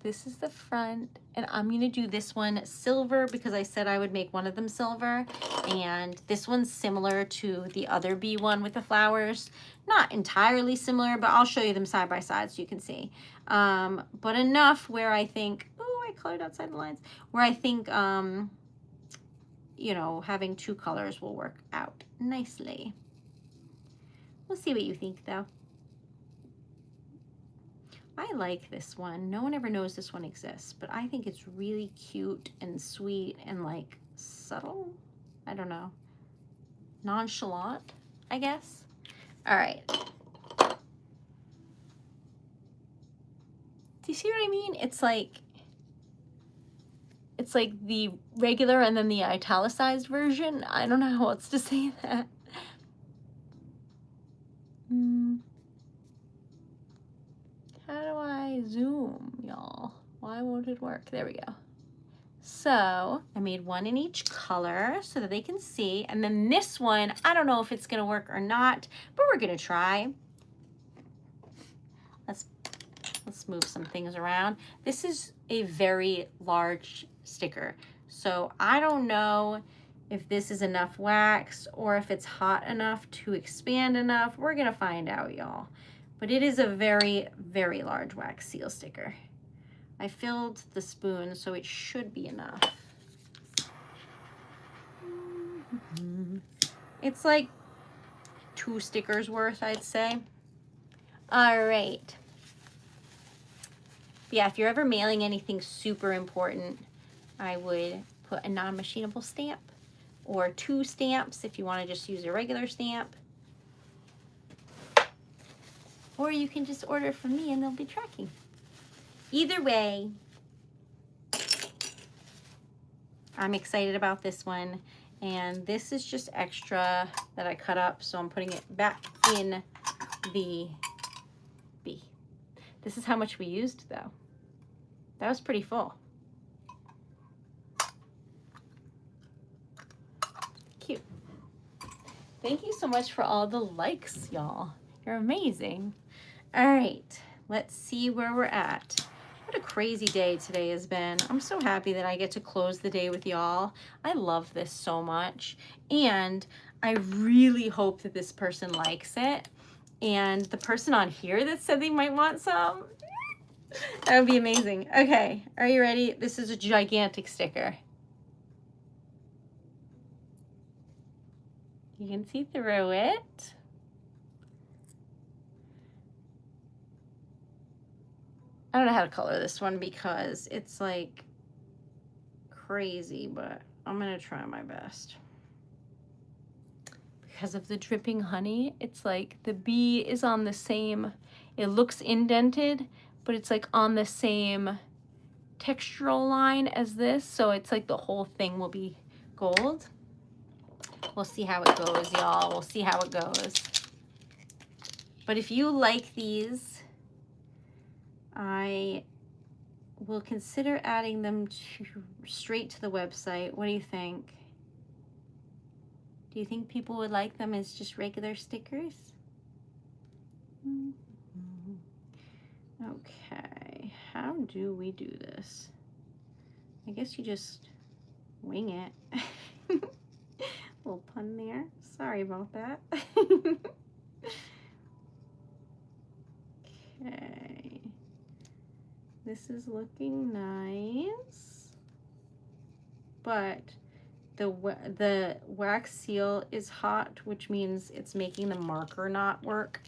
This is the front, and I'm gonna do this one silver because I said I would make one of them silver, and this one's similar to the other bee one with the flowers. Not entirely similar, but I'll show you them side by side so you can see. But enough where I think, oh, I colored outside the lines, where I think, you know, having two colors will work out nicely. We'll see what you think though. I like this one. No one ever knows this one exists, but I think it's really cute and sweet and like subtle. I don't know. Nonchalant, I guess. All right. Do you see what I mean? It's like the regular and then the italicized version. I don't know how else to say that. How do I zoom, y'all? Why won't it work? There we go. So I made one in each color so that they can see. And then this one, I don't know if it's gonna work or not, but we're gonna try. Let's move some things around. This is a very large sticker. So I don't know if this is enough wax or if it's hot enough to expand enough. We're gonna find out, y'all. But it is a very, very large wax seal sticker. I filled the spoon, so it should be enough. It's like 2 stickers worth, I'd say. All right. Yeah, if you're ever mailing anything super important, I would put a non-machinable stamp or 2 stamps if you want to just use a regular stamp. Or you can just order from me and they'll be tracking. Either way, I'm excited about this one. And this is just extra that I cut up, so I'm putting it back in the bee. This is how much we used though. That was pretty full. Cute. Thank you so much for all the likes, y'all. You're amazing. All right, let's see where we're at. What a crazy day today has been. I'm so happy that I get to close the day with y'all. I love this so much. And I really hope that this person likes it. And the person on here that said they might want some, that would be amazing. Okay, are you ready? This is a gigantic sticker. You can see through it. I don't know how to color this one because it's like crazy, but I'm gonna try my best. Because of the dripping honey, it's like the bee is on the same, it looks indented, but it's like on the same textural line as this, so it's like the whole thing will be gold. We'll see how it goes, y'all. We'll see how it goes. But if you like these, I will consider adding them straight to the website. What do you think? Do you think people would like them as just regular stickers? Okay, how do we do this? I guess you just wing it. Little pun there. Sorry about that. Okay. This is looking nice. But the wax seal is hot, which means it's making the marker not work.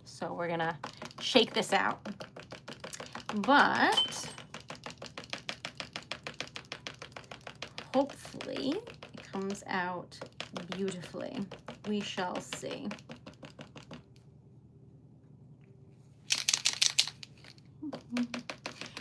So we're gonna shake this out. But hopefully it comes out beautifully. We shall see.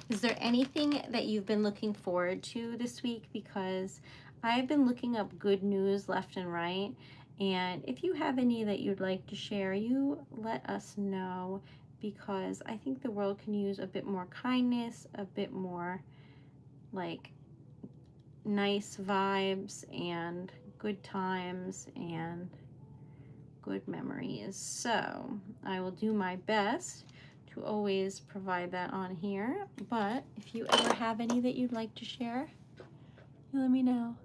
Is there anything that you've been looking forward to this week? Because I've been looking up good news left and right. And if you have any that you'd like to share, you let us know, because I think the world can use a bit more kindness, a bit more like nice vibes and good times and good memories. So I will do my best to to always provide that on here, but if you ever have any that you'd like to share, let me know.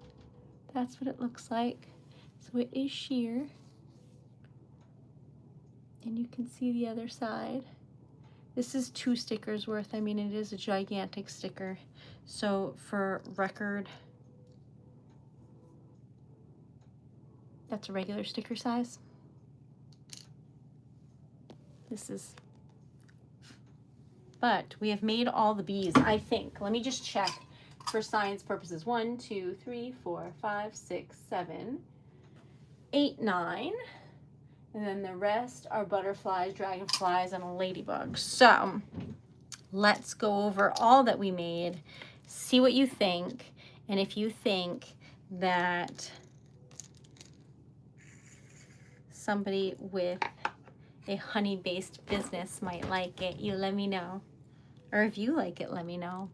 That's what it looks like. So it is sheer, and you can see the other side. This is 2 stickers worth. I mean, it is a gigantic sticker. So for record, that's a regular sticker size. This is, but we have made all the bees, I think. Let me just check for science purposes. 1, 2, 3, 4, 5, 6, 7, 8, 9. And then the rest are butterflies, dragonflies, and a ladybug. So let's go over all that we made, see what you think, and if you think that somebody with a honey-based business might like it, you let me know. Or if you like it, let me know.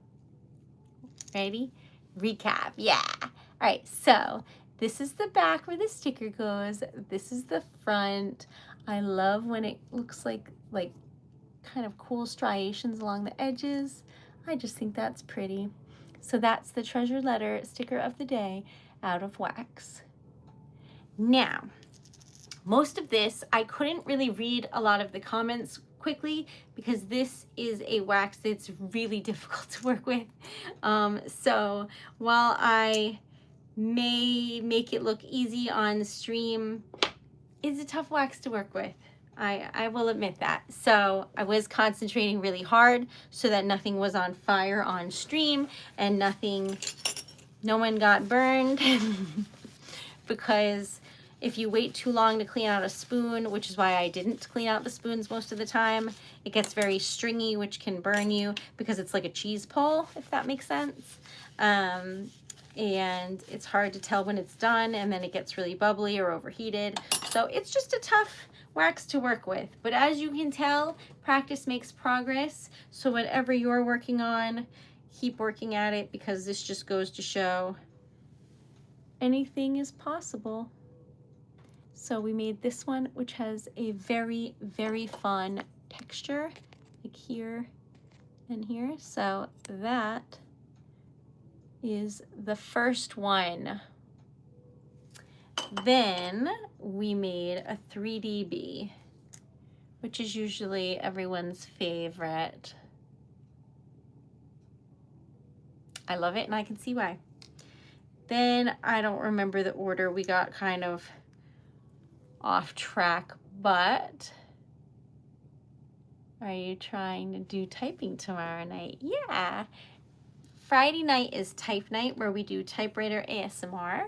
Ready? Recap. Yeah. All right, so this is the back where the sticker goes. This is the front. I love when it looks like kind of cool striations along the edges. I just think that's pretty. So that's the Treasured Letter sticker of the day out of wax. Now, most of this, I couldn't really read a lot of the comments quickly because this is a wax that's really difficult to work with. So while I may make it look easy on the stream, it's a tough wax to work with. I will admit that. So I was concentrating really hard so that nothing was on fire on stream and no one got burned because if you wait too long to clean out a spoon, which is why I didn't clean out the spoons most of the time, it gets very stringy, which can burn you because it's like a cheese pull, if that makes sense. And it's hard to tell when it's done, and then it gets really bubbly or overheated. So it's just a tough wax to work with. But as you can tell, practice makes progress. So whatever you're working on, keep working at it, because this just goes to show anything is possible. So we made this one, which has a very, very fun texture, like here and here. So that is the first one. Then we made a 3D bee, which is usually everyone's favorite. I love it, and I can see why. Then I don't remember the order. We got kind of off track, but are you trying to do typing tomorrow night? Yeah. Friday night is type night, where we do typewriter ASMR.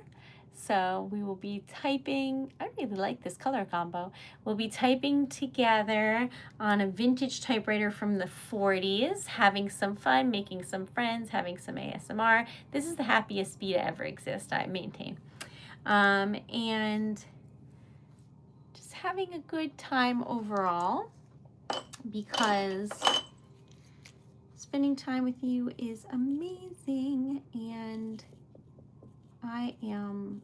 So we will be typing, I really like this color combo. We'll be typing together on a vintage typewriter from the 40s, having some fun, making some friends, having some ASMR. This is the happiest bee to ever exist, I maintain. And just having a good time overall, because spending time with you is amazing, and I am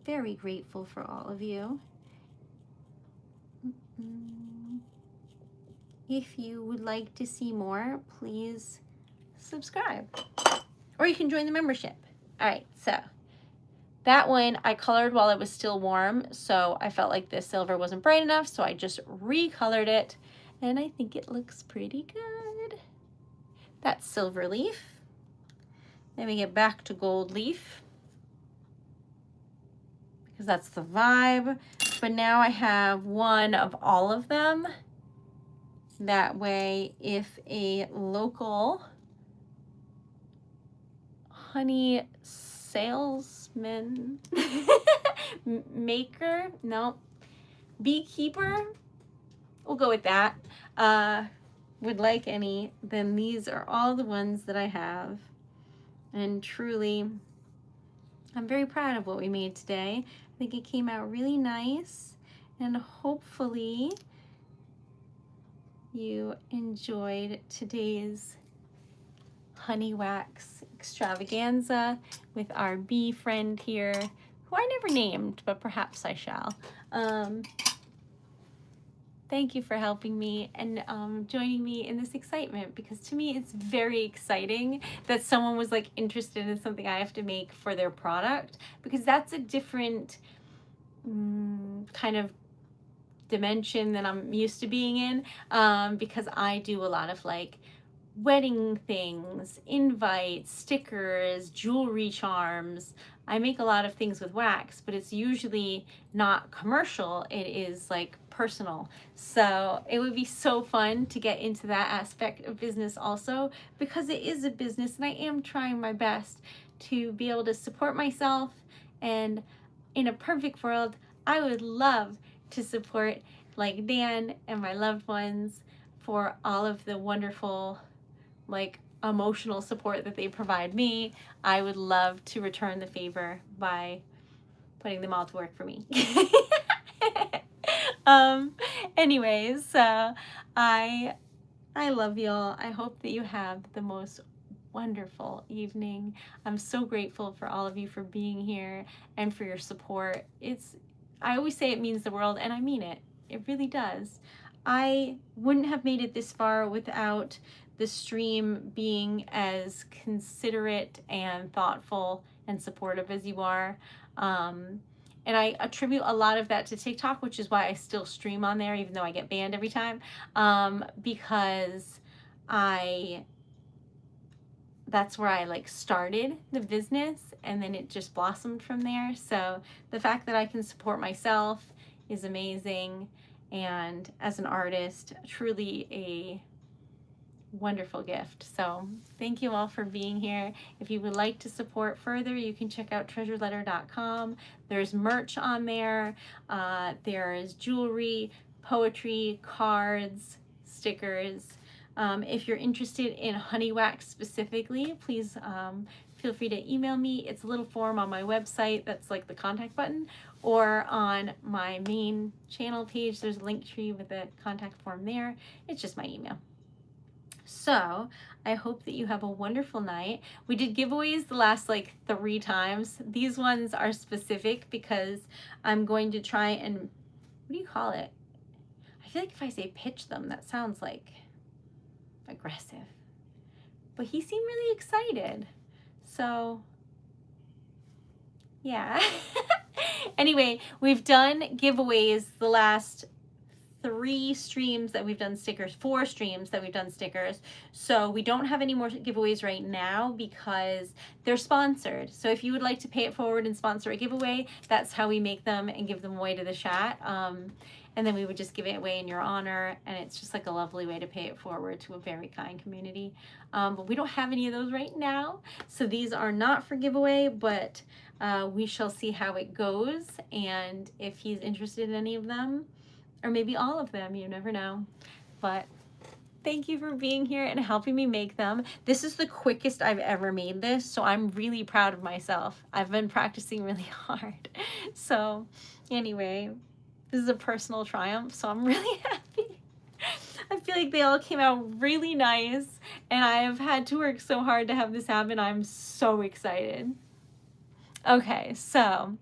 very grateful for all of you. If you would like to see more, please subscribe, or you can join the membership. All right, so that one I colored while it was still warm, so I felt like this silver wasn't bright enough, so I just recolored it, and I think it looks pretty good. That's silver leaf. Then we get back to gold leaf, because that's the vibe. But now I have one of all of them. That way, if a local honey salesman, maker, no, beekeeper, we'll go with that, would like any, then these are all the ones that I have. And truly, I'm very proud of what we made today. I think it came out really nice, and hopefully you enjoyed today's honey wax extravaganza with our bee friend here, who I never named, but perhaps I shall. thank you for helping me and joining me in this excitement, because to me it's very exciting that someone was like interested in something I have to make for their product, because that's a different kind of dimension than I'm used to being in, because I do a lot of like wedding things, invites, stickers, jewelry charms. I make a lot of things with wax, but it's usually not commercial. It is like personal. So it would be so fun to get into that aspect of business also, because it is a business and I am trying my best to be able to support myself. And in a perfect world, I would love to support like Dan and my loved ones for all of the wonderful like emotional support that they provide me. I would love to return the favor by putting them all to work for me. um anyways, I love y'all. I hope that you have the most wonderful evening. I'm so grateful for all of you for being here and for your support. I always say it means the world, and I mean it. It really does. I wouldn't have made it this far without the stream being as considerate and thoughtful and supportive as you are. And I attribute a lot of that to TikTok, which is why I still stream on there, even though I get banned every time, because that's where I like started the business, and then it just blossomed from there. So the fact that I can support myself is amazing, and as an artist, truly a wonderful gift. So thank you all for being here. If you would like to support further, you can check out TreasuredLetter.com. There's merch on there. There's jewelry, poetry, cards, stickers. If you're interested in honey wax specifically, please feel free to email me. It's a little form on my website that's like the contact button, or on my main channel page, there's a link tree with a contact form there. It's just my email. So I hope that you have a wonderful night. We did giveaways the last like 3 times. These ones are specific because I'm going to try and, what do you call it? I feel like if I say pitch them, that sounds like aggressive. But he seemed really excited. So yeah. Anyway, we've done giveaways the last 3 streams that we've done stickers, 4 streams that we've done stickers. So we don't have any more giveaways right now because they're sponsored. So if you would like to pay it forward and sponsor a giveaway, that's how we make them and give them away to the chat. And then we would just give it away in your honor, and it's just like a lovely way to pay it forward to a very kind community. But we don't have any of those right now, so these are not for giveaway, but we shall see how it goes, and if he's interested in any of them, or maybe all of them, you never know. But thank you for being here and helping me make them. This is the quickest I've ever made this, so I'm really proud of myself. I've been practicing really hard. So anyway, this is a personal triumph, so I'm really happy. I feel like they all came out really nice, and I've had to work so hard to have this happen. I'm so excited. Okay, so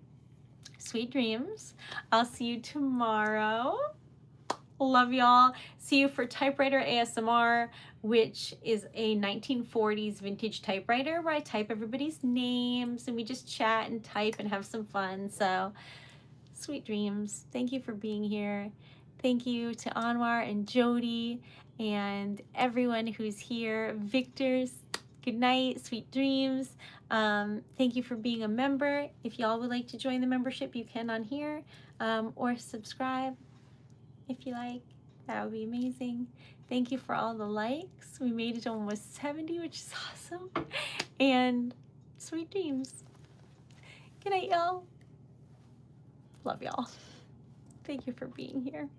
sweet dreams. I'll see you tomorrow. Love y'all. See you for Typewriter ASMR, which is a 1940s vintage typewriter where I type everybody's names and we just chat and type and have some fun. So sweet dreams. Thank you for being here. Thank you to Anwar and Jody and everyone who's here. Victor's, good night, sweet dreams. Thank you for being a member. If y'all would like to join the membership, you can on here, or subscribe if you like. That would be amazing. Thank you for all the likes. We made it to almost 70, which is awesome. And sweet dreams. Good night, y'all. Love y'all. Thank you for being here.